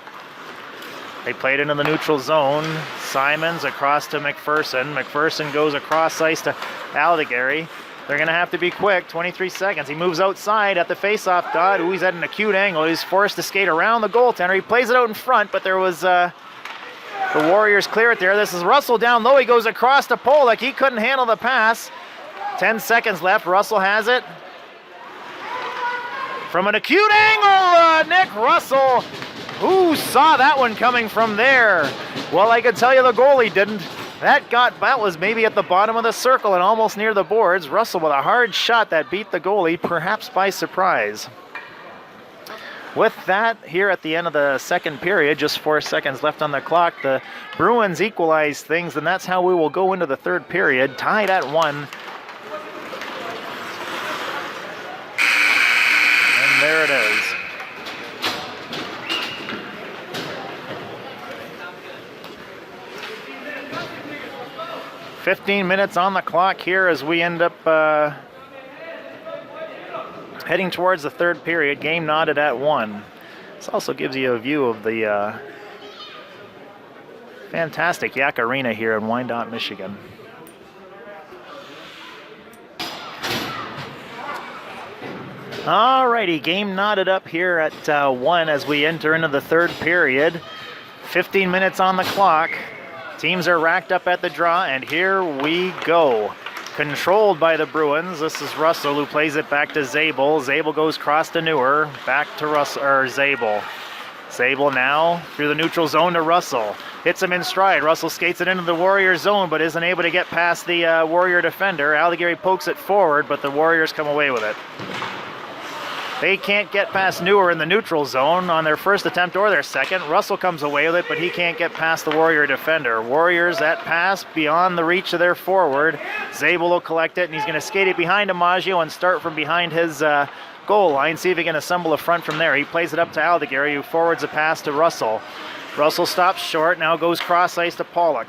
They played into the neutral zone. Simons across to McPherson. McPherson goes across ice to Aldegary. They're going to have to be quick. 23 seconds. He moves outside at the face-off dot. He's at an acute angle. He's forced to skate around the goaltender. He plays it out in front, but there was the Warriors clear it there. This is Russell down low. He goes across to Pollock. He couldn't handle the pass. 10 seconds left. Russell has it. From an acute angle, Nick Russell. Who saw that one coming from there? Well, I can tell you the goalie didn't. That was maybe at the bottom of the circle and almost near the boards. Russell with a hard shot that beat the goalie, perhaps by surprise. With that, here at the end of the second period, just 4 seconds left on the clock, the Bruins equalize things, and that's how we will go into the third period, tied at 1. There it is. .15 on the clock here as we end up heading towards the third period. Game knotted at 1. This also gives you a view of the fantastic Yak Arena here in Wyandotte, Michigan. Alrighty, game knotted up here at 1 as we enter into the third period. 15 minutes on the clock. Teams are racked up at the draw, and here we go. Controlled by the Bruins. This is Russell who plays it back to Zabel. Zabel goes cross to Neuer, back to Zabel. Zabel now through the neutral zone to Russell. Hits him in stride. Russell skates it into the Warrior zone, but isn't able to get past the Warrior defender. Aldegary pokes it forward, but the Warriors come away with it. They can't get past Neuer in the neutral zone on their first attempt or their second. Russell comes away with it, but he can't get past the Warrior defender. Warriors, that pass beyond the reach of their forward. Zabel will collect it, and he's going to skate it behind Amaggio and start from behind his goal line. See if he can assemble a front from there. He plays it up to Aldegary, who forwards a pass to Russell. Russell stops short, now goes cross ice to Pollock.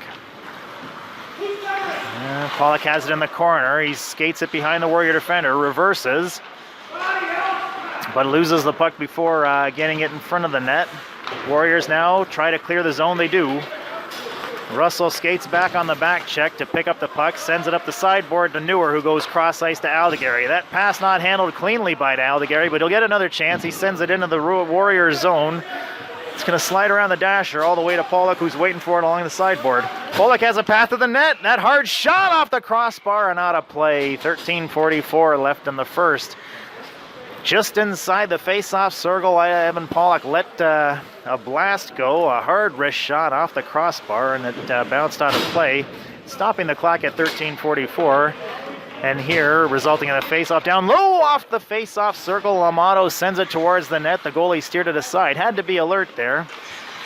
Pollock has it in the corner. He skates it behind the Warrior defender, reverses, but loses the puck before getting it in front of the net. Warriors now try to clear the zone. They do. Russell skates back on the back check to pick up the puck, sends it up the sideboard to Neuer, who goes cross ice to Aldegary. That pass not handled cleanly by Aldegary, but he'll get another chance. He sends it into the Warrior zone. It's going to slide around the dasher all the way to Pollock, who's waiting for it along the sideboard. Pollock has a path to the net. That hard shot off the crossbar and out of play. 13:44 left in the first. Just inside the face-off circle, Evan Pollock let a blast go, a hard wrist shot off the crossbar, and it bounced out of play, stopping the clock at 13:44. And here, resulting in a face-off down low off the face-off circle, Amato sends it towards the net. The goalie steered it aside. Had to be alert there.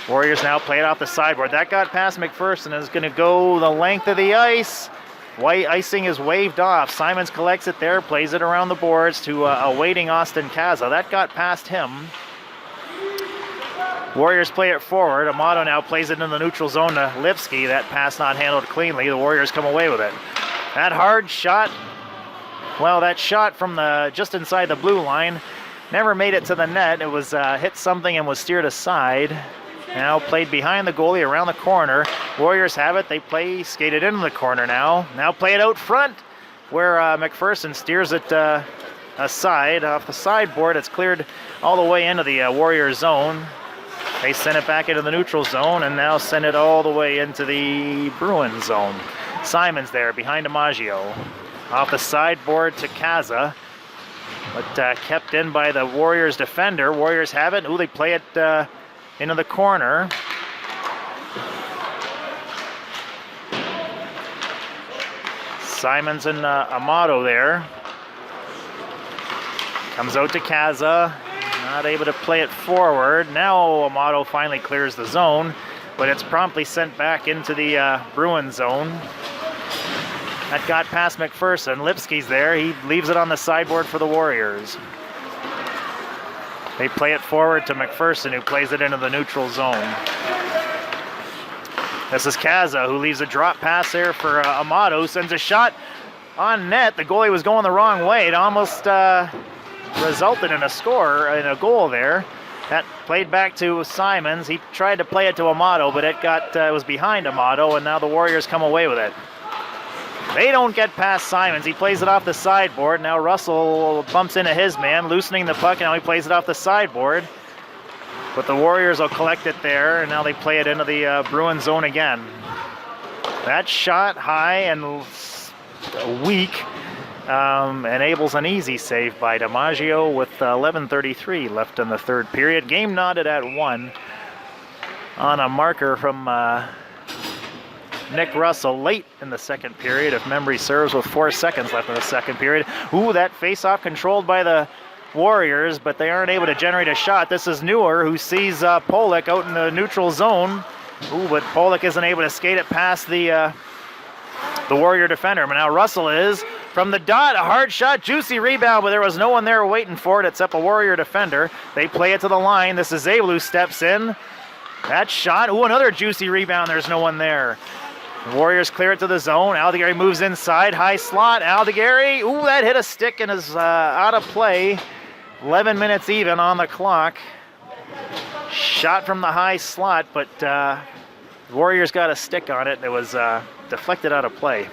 Warriors now play it off the sideboard. That got past McPherson, is going to go the length of the ice. White icing is waved off. Simons collects it there, plays it around the boards to a waiting Austin Kaza. That got past him. Warriors play it forward. Amato now plays it in the neutral zone to Lipsky. That pass not handled cleanly. The Warriors come away with it. That hard shot, well, that shot from just inside the blue line never made it to the net. It was hit something and was steered aside. Now played behind the goalie around the corner. Warriors have it. They skate it into the corner now. Now play it out front where McPherson steers it aside. Off the sideboard, it's cleared all the way into the Warrior zone. They send it back into the neutral zone and now send it all the way into the Bruin zone. Simons there behind Amaggio. Off the sideboard to Kaza, but kept in by the Warriors defender. Warriors have it. Ooh, they play it into the corner. Simons and Amato there. Comes out to Kaza. Not able to play it forward. Now Amato finally clears the zone, but it's promptly sent back into the Bruin zone. That got past McPherson. Lipsky's there. He leaves it on the sideboard for the Warriors. They play it forward to McPherson, who plays it into the neutral zone. This is Kaza, who leaves a drop pass there for Amato. Sends a shot on net. The goalie was going the wrong way. It almost resulted in a goal there. That played back to Simons. He tried to play it to Amato, but it was behind Amato, and now the Warriors come away with it. They don't get past Simons. He plays it off the sideboard. Now Russell bumps into his man, loosening the puck, and now he plays it off the sideboard. But the Warriors will collect it there, and now they play it into the Bruin zone again. That shot high and weak enables an easy save by DiMaggio with 11:33 left in the third period. Game knotted at 1 on a marker from Nick Russell late in the second period, if memory serves, with 4 seconds left in the second period. Ooh, that face-off controlled by the Warriors, but they aren't able to generate a shot. This is Neuer, who sees Pollock out in the neutral zone. Ooh, but Pollock isn't able to skate it past the Warrior defender. But now Russell is from the dot. A hard shot, juicy rebound, but there was no one there waiting for it except a Warrior defender. They play it to the line. This is Zabel who steps in. That shot. Ooh, another juicy rebound. There's no one there. The Warriors clear it to the zone. Aldegari moves inside. High slot. Aldegari. Ooh, that hit a stick and is out of play. 11 minutes even on the clock. Shot from the high slot, but the Warriors got a stick on it. It was deflected out of play.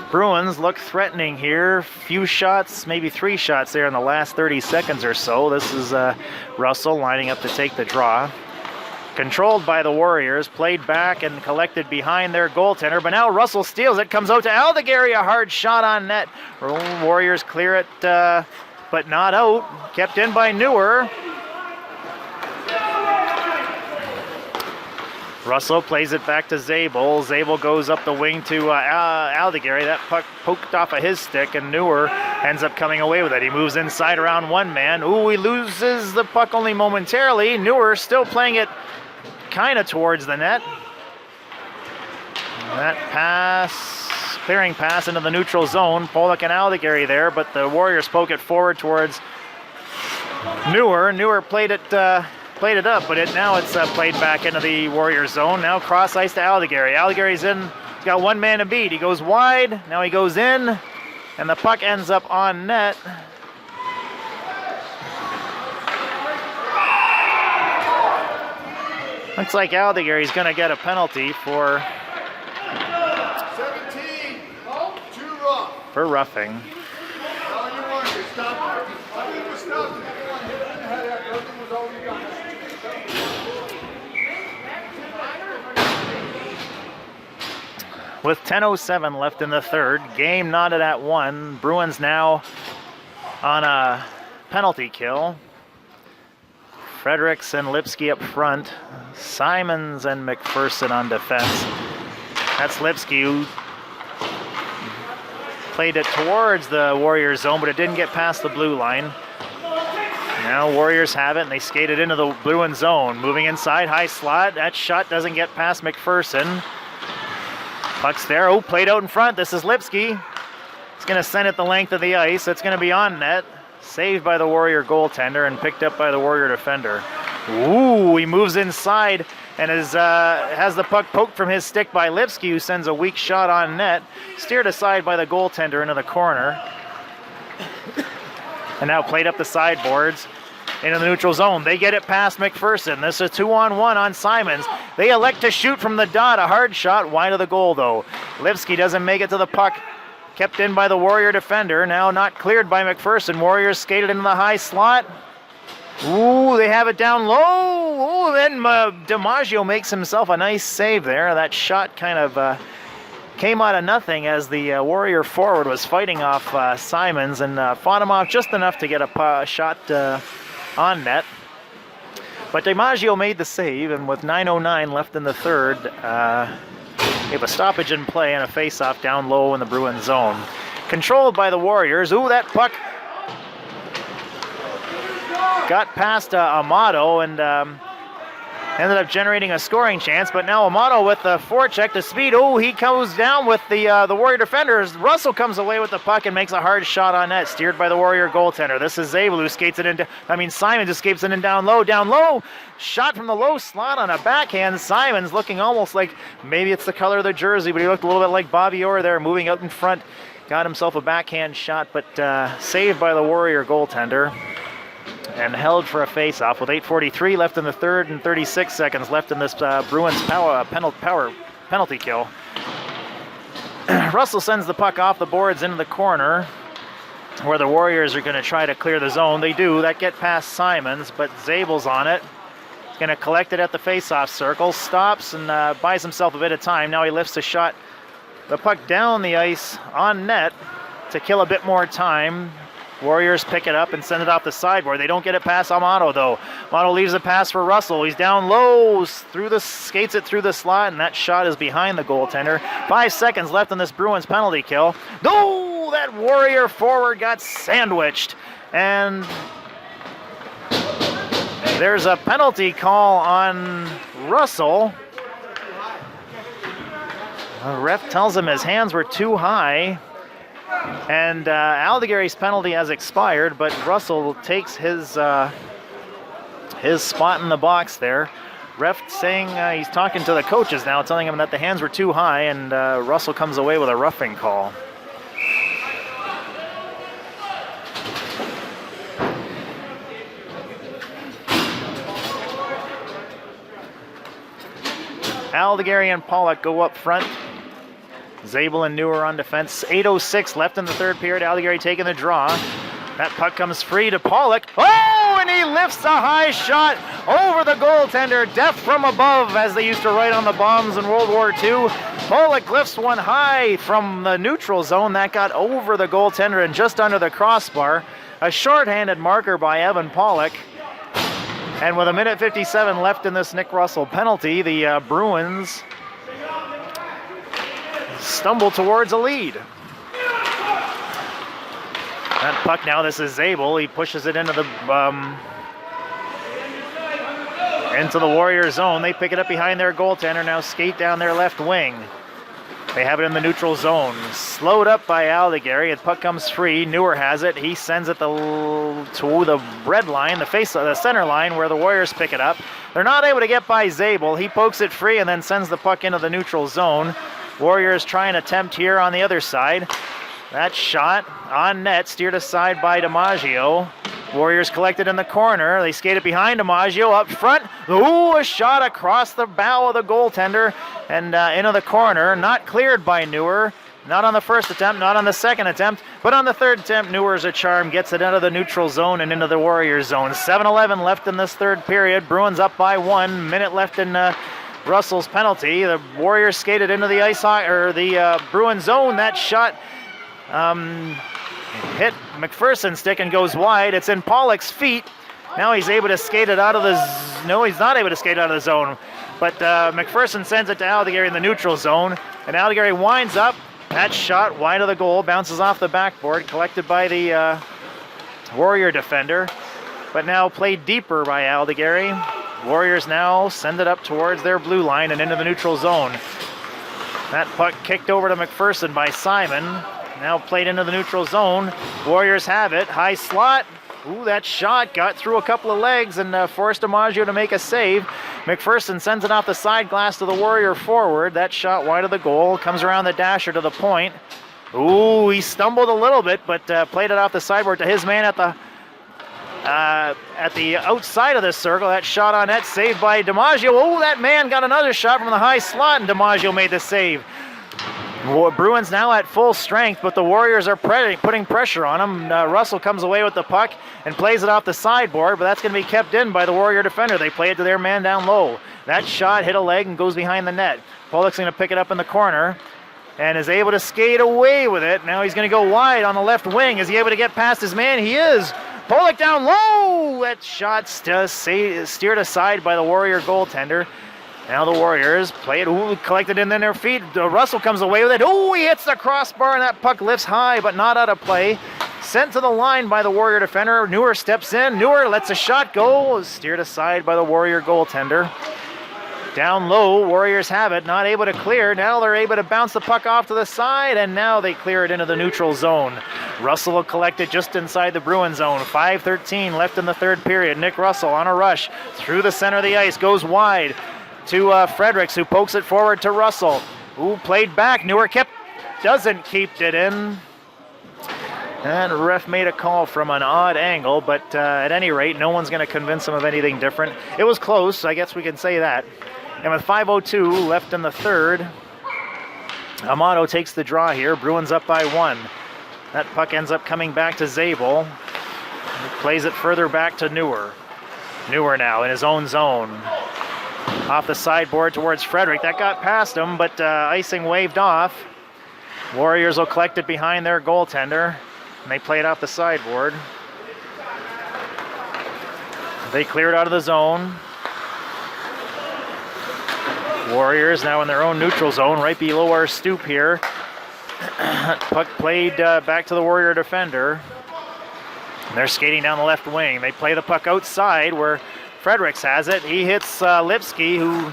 Bruins look threatening here. Few shots, maybe 3 shots there in the last 30 seconds or so. This is Russell lining up to take the draw. Controlled by the Warriors, played back and collected behind their goaltender, but now Russell steals it, comes out to Aldegari, a hard shot on net. Warriors clear it, but not out. Kept in by Neuer. Russell plays it back to Zabel. Zabel goes up the wing to Aldegari. That puck poked off of his stick, and Neuer ends up coming away with it. He moves inside around one man. Ooh, he loses the puck only momentarily. Neuer still playing it kind of towards the net. That pass, clearing pass into the neutral zone. Pollock and Aldegari there, but the Warriors poke it forward towards Neuer. Neuer played it up, but now it's played back into the Warrior zone. Now cross ice to Aldegari. Aldegari's in. He's got one man to beat. He goes wide. Now he goes in, and the puck ends up on net. Looks like Aldegari's going to get a penalty for 17. Too rough. For roughing. With 10:07 left in the third, game knotted at 1. Bruins now on a penalty kill. Fredericks and Lipsky up front. Simons and McPherson on defense. That's Lipsky, who played it towards the Warriors zone, but it didn't get past the blue line. Now Warriors have it, and they skate it into the Bruin zone. Moving inside, high slot. That shot doesn't get past McPherson. Puck's there. Oh, played out in front. This is Lipsky. He's going to send it the length of the ice. It's going to be on net. Saved by the Warrior goaltender and picked up by the Warrior defender. Ooh, he moves inside and has the puck poked from his stick by Lipsky, who sends a weak shot on net. Steered aside by the goaltender into the corner. And now played up the sideboards into the neutral zone. They get it past McPherson. This is 2-on-1 on Simons. They elect to shoot from the dot. A hard shot wide of the goal, though. Lipsky doesn't make it to the puck. Kept in by the Warrior defender. Now not cleared by McPherson. Warriors skated into the high slot. Ooh, they have it down low. Ooh, then DiMaggio makes himself a nice save there. That shot kind of came out of nothing as the Warrior forward was fighting off Simons and fought him off just enough to get a shot on net. But DiMaggio made the save, and with 9:09 left in the third, we have a stoppage in play and a face-off down low in the Bruin zone. Controlled by the Warriors. Ooh, that puck got past Amato and ended up generating a scoring chance, but now Amato with the forecheck to speed. Oh, he goes down with the Warrior defenders. Russell comes away with the puck and makes a hard shot on net, steered by the Warrior goaltender. This is Zabel who skates it into, Simon just skates it in down low. Shot from the low slot on a backhand. Simon's looking almost like, maybe it's the color of the jersey, but he looked a little bit like Bobby Orr there, moving out in front. Got himself a backhand shot, but saved by the Warrior goaltender. And held for a face-off with 8:43 left in the third and 36 seconds left in this Bruins penalty kill. Russell sends the puck off the boards into the corner where the Warriors are going to try to clear the zone. They do. That get past Simons, but Zabel's on it. He's going to collect it at the face-off circle. Stops and buys himself a bit of time. Now he lifts a shot. The puck down the ice on net to kill a bit more time. Warriors pick it up and send it off the sideboard. They don't get it past Amato, though. Amato leaves a pass for Russell. He's down low, skates it through the slot, and that shot is behind the goaltender. 5 seconds left in this Bruins penalty kill. No! That Warrior forward got sandwiched. And there's a penalty call on Russell. The ref tells him his hands were too high. And Aldegary's penalty has expired, but Russell takes his spot in the box there. Ref saying he's talking to the coaches now, telling him that the hands were too high, and Russell comes away with a roughing call. Aldegary and Pollock go up front. Zabel and Neuer on defense. 8:06 left in the third period. Aldegary taking the draw. That puck comes free to Pollock. Oh, and he lifts a high shot over the goaltender. Death from above, as they used to write on the bombs in World War II. Pollock lifts one high from the neutral zone. That got over the goaltender and just under the crossbar. A shorthanded marker by Evan Pollock. And with 1:57 left in this Nick Russell penalty, the Bruins stumble towards a lead. That puck now, this is Zabel. He pushes it into the Warrior zone. They pick it up behind their goaltender. Now skate down their left wing. They have it in the neutral zone. Slowed up by Aldegary. The puck comes free. Neuer has it. He sends it to the red line, the center line, where the Warriors pick it up. They're not able to get by Zabel. He pokes it free and then sends the puck into the neutral zone. Warriors try and attempt here on the other side. That shot on net, steered aside by DiMaggio. Warriors collected in the corner. They skate it behind DiMaggio up front. Ooh, a shot across the bow of the goaltender and into the corner. Not cleared by Neuer. Not on the first attempt, not on the second attempt, but on the third attempt, Neuer's a charm, gets it out of the neutral zone and into the Warriors zone. 7:11 left in this third period. Bruins up by 1 minute left in Russell's penalty. The Warriors skated into the the Bruins zone. That shot hit McPherson's stick and goes wide. It's in Pollock's feet. Now he's able to skate it out of the... No, he's not able to skate out of the zone. But McPherson sends it to Aldegary in the neutral zone. And Aldegary winds up. That shot wide of the goal. Bounces off the backboard. Collected by the Warrior defender. But now played deeper by Aldegary. Warriors now send it up towards their blue line and into the neutral zone. That puck kicked over to McPherson by Simon. Now played into the neutral zone. Warriors have it. High slot. Ooh, that shot got through a couple of legs and forced DiMaggio to make a save. McPherson sends it off the side glass to the Warrior forward. That shot wide of the goal. Comes around the dasher to the point. Ooh, he stumbled a little bit, but played it off the sideboard to his man at the outside of the circle. That shot on net, saved by DiMaggio. Oh, that man got another shot from the high slot, and DiMaggio made the save. Bruins now at full strength, but the Warriors are putting pressure on them. Russell comes away with the puck and plays it off the sideboard, but that's going to be kept in by the Warrior defender. They play it to their man down low. That shot hit a leg and goes behind the net. Pollock's going to pick it up in the corner and is able to skate away with it. Now he's going to go wide on the left wing. Is he able to get past his man? He is. Pollock down low. That shot steered aside by the Warrior goaltender. Now the Warriors play it. Ooh, collected in their feet. Russell comes away with it. Ooh, he hits the crossbar and that puck lifts high, but not out of play. Sent to the line by the Warrior defender. Neuer steps in. Neuer lets a shot go. Steered aside by the Warrior goaltender. Down low, Warriors have it. Not able to clear. Now they're able to bounce the puck off to the side, and now they clear it into the neutral zone. Russell will collect it just inside the Bruin zone. 5:13 left in the third period. Nick Russell on a rush through the center of the ice. Goes wide to Fredericks, who pokes it forward to Russell. Who played back. Neuer doesn't keep it in. And ref made a call from an odd angle, but at any rate, no one's going to convince him of anything different. It was close, I guess we can say that. And with 5:02 left in the third, Amato takes the draw here. Bruins up by 1. That puck ends up coming back to Zabel. He plays it further back to Neuer. Neuer now in his own zone. Off the sideboard towards Frederick. That got past him, but icing waved off. Warriors will collect it behind their goaltender. And they play it off the sideboard. They clear it out of the zone. Warriors now in their own neutral zone, right below our stoop here. Puck played back to the Warrior defender. And they're skating down the left wing. They play the puck outside where Fredericks has it. He hits Lipsky, who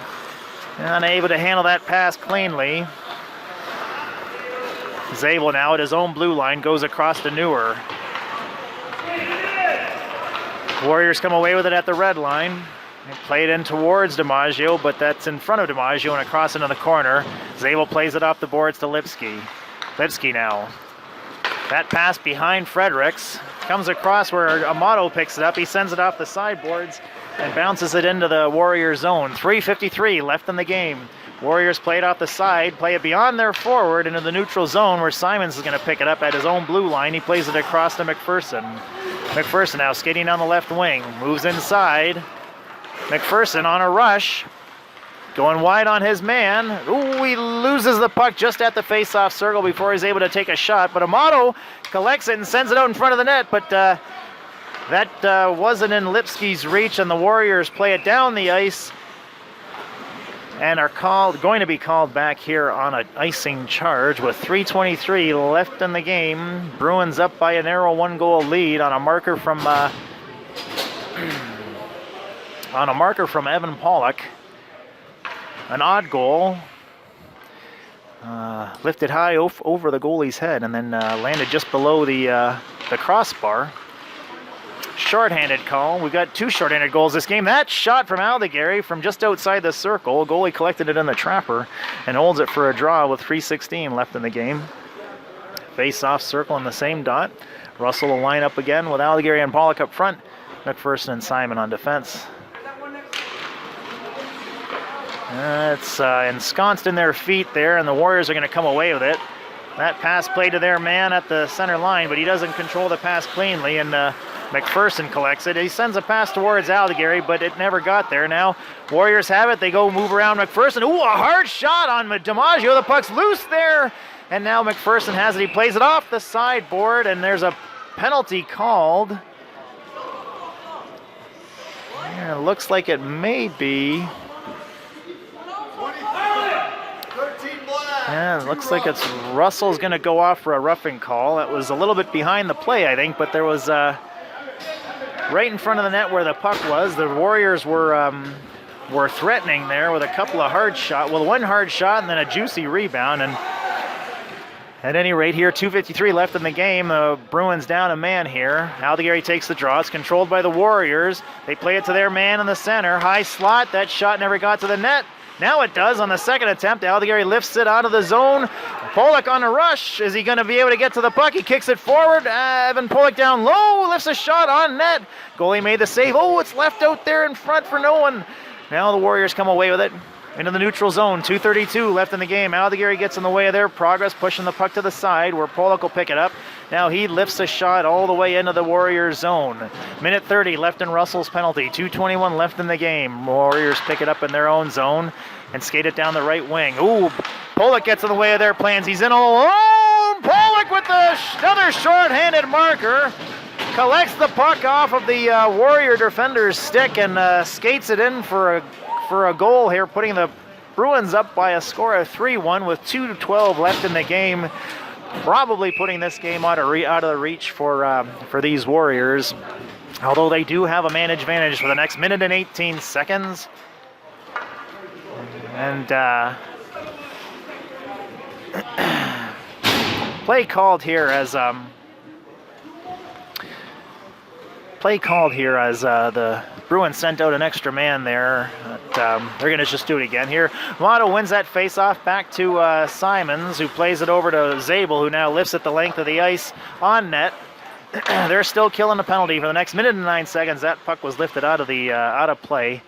unable to handle that pass cleanly. Zabel now at his own blue line goes across to Neuer. Warriors come away with it at the red line. They play it in towards DiMaggio, but that's in front of DiMaggio and across into the corner. Zabel plays it off the boards to Lipsky. Lipsky now. That pass behind Fredericks. Comes across where Amato picks it up. He sends it off the sideboards and bounces it into the Warrior zone. 3:53 left in the game. Warriors play it off the side, play it beyond their forward into the neutral zone where Simons is going to pick it up at his own blue line. He plays it across to McPherson. McPherson now skating down the left wing. Moves inside. McPherson on a rush. Going wide on his man. Ooh, he loses the puck just at the face-off circle before he's able to take a shot. But Amato collects it and sends it out in front of the net. But that wasn't in Lipsky's reach, and the Warriors play it down the ice and are going to be called back here on an icing charge with 3:23 left in the game. Bruins up by a narrow 1-goal lead on a marker from Evan Pollock. An odd goal. Lifted high over the goalie's head and then landed just below the crossbar. Shorthanded call. We've got 2 shorthanded goals this game. That shot from Aldegary from just outside the circle. Goalie collected it in the trapper and holds it for a draw with 3:16 left in the game. Face-off circle in the same dot. Russell will line up again with Aldegary and Pollock up front. McPherson and Simon on defense. It's ensconced in their feet there, and the Warriors are going to come away with it. That pass played to their man at the center line, but he doesn't control the pass cleanly, and McPherson collects it. He sends a pass towards Aldegary, but it never got there. Now Warriors have it. They go move around McPherson. Ooh, a hard shot on DiMaggio. The puck's loose there, and now McPherson has it. He plays it off the sideboard, and there's a penalty called. Yeah, it looks like it may be. Yeah, it looks like it's Russell's going to go off for a roughing call. That was a little bit behind the play, I think, but there was right in front of the net where the puck was. The Warriors were threatening there with a couple of hard shots. Well, one hard shot and then a juicy rebound. And at any rate, here, 2:53 left in the game. Bruins down a man here. Aldegary takes the draw. It's controlled by the Warriors. They play it to their man in the center. High slot. That shot never got to the net. Now it does on the second attempt. Aldegary lifts it out of the zone. Pollock on a rush. Is he going to be able to get to the puck? He kicks it forward. Evan Pollock down low. Lifts a shot on net. Goalie made the save. Oh, it's left out there in front for no one. Now the Warriors come away with it into the neutral zone. 2:32 left in the game. Aldegary gets in the way of their progress, pushing the puck to the side where Pollock will pick it up. Now he lifts a shot all the way into the Warriors zone. Minute 30 left in Russell's penalty. 2:21 left in the game. Warriors pick it up in their own zone and skate it down the right wing. Ooh, Pollock gets in the way of their plans. He's in all alone. Pollock with another short-handed marker. Collects the puck off of the Warrior defender's stick and skates it in for a goal here, putting the Bruins up by a score of 3-1 with 2:12 left in the game. probably putting this game out of the reach for these Warriors. Although they do have a man advantage for the next minute and 18 seconds. And play called here as the Bruins sent out an extra man there. But, they're going to just do it again here. Amato wins that face-off back to Simons, who plays it over to Zabel, who now lifts it the length of the ice on net. They're still killing the penalty for the next minute and 9 seconds. That puck was lifted out of play,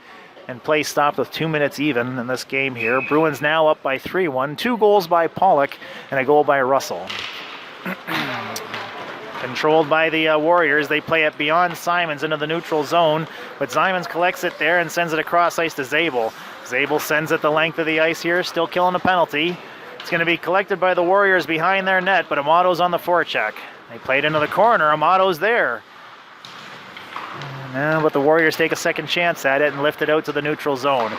and play stopped with 2 minutes even in this game here. Bruins now up by 3-1. 2 goals by Pollock and a goal by Russell. Controlled by the Warriors. They play it beyond Simons into the neutral zone, but Simons collects it there and sends it across ice to Zabel. Zabel sends it the length of the ice here, still killing the penalty. It's going to be collected by the Warriors behind their net, but Amato's on the forecheck. They play it into the corner. Amato's there. But the Warriors take a second chance at it and lift it out to the neutral zone.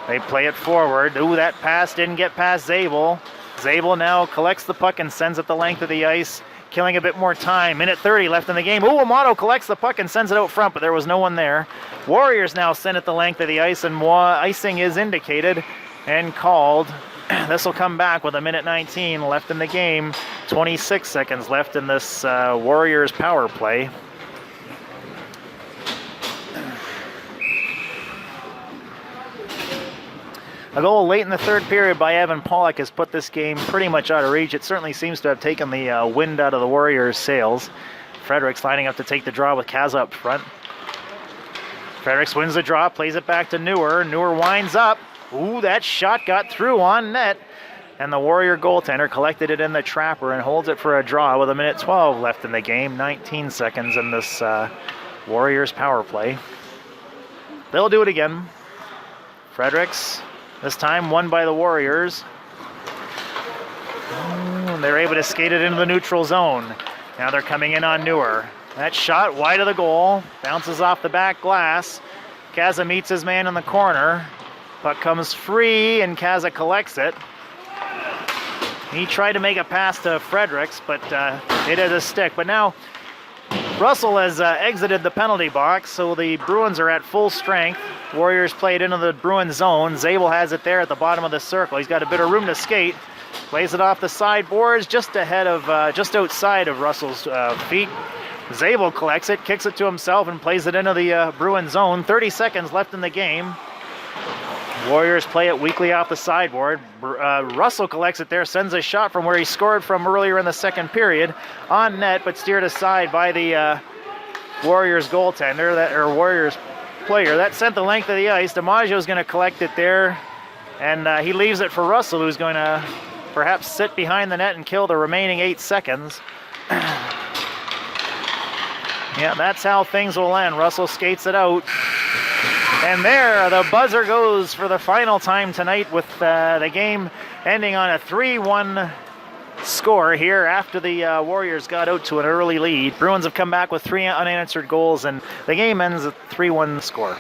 They play it forward. Ooh, that pass didn't get past Zabel. Zabel now collects the puck and sends it the length of the ice, killing a bit more time. Minute 30 left in the game. Ooh, Amato collects the puck and sends it out front, but there was no one there. Warriors now send it the length of the ice, and icing is indicated and called. This will come back with a minute 19 left in the game. 26 seconds left in this Warriors power play. A goal late in the third period by Evan Pollock has put this game pretty much out of reach. It certainly seems to have taken the wind out of the Warriors' sails. Fredericks lining up to take the draw with Kaza up front. Fredericks wins the draw, plays it back to Neuer. Neuer winds up. Ooh, that shot got through on net. And the Warrior goaltender collected it in the trapper and holds it for a draw with a minute 12 left in the game. 19 seconds in this Warriors power play. They'll do it again. Fredericks, this time won by the Warriors. And they're able to skate it into the neutral zone. Now they're coming in on Neuer. That shot wide of the goal. Bounces off the back glass. Kaza meets his man in the corner. Puck comes free, and Kaza collects it. He tried to make a pass to Fredericks, but it had a stick. But now Russell has exited the penalty box, so the Bruins are at full strength. Warriors play it into the Bruins zone. Zabel has it there at the bottom of the circle. He's got a bit of room to skate. Plays it off the sideboards, just outside of Russell's feet. Zabel collects it, kicks it to himself, and plays it into the Bruins zone. 30 seconds left in the game. Warriors play it weakly off the sideboard. Russell collects it there, sends a shot from where he scored from earlier in the second period on net, but steered aside by the Warriors goaltender, Warriors player. That sent the length of the ice. DiMaggio's going to collect it there, and he leaves it for Russell, who's going to perhaps sit behind the net and kill the remaining 8 seconds. Yeah, that's how things will end. Russell skates it out. And there, the buzzer goes for the final time tonight, with the game ending on a 3-1 score here after the Warriors got out to an early lead. Bruins have come back with 3 unanswered goals, and the game ends at 3-1 score.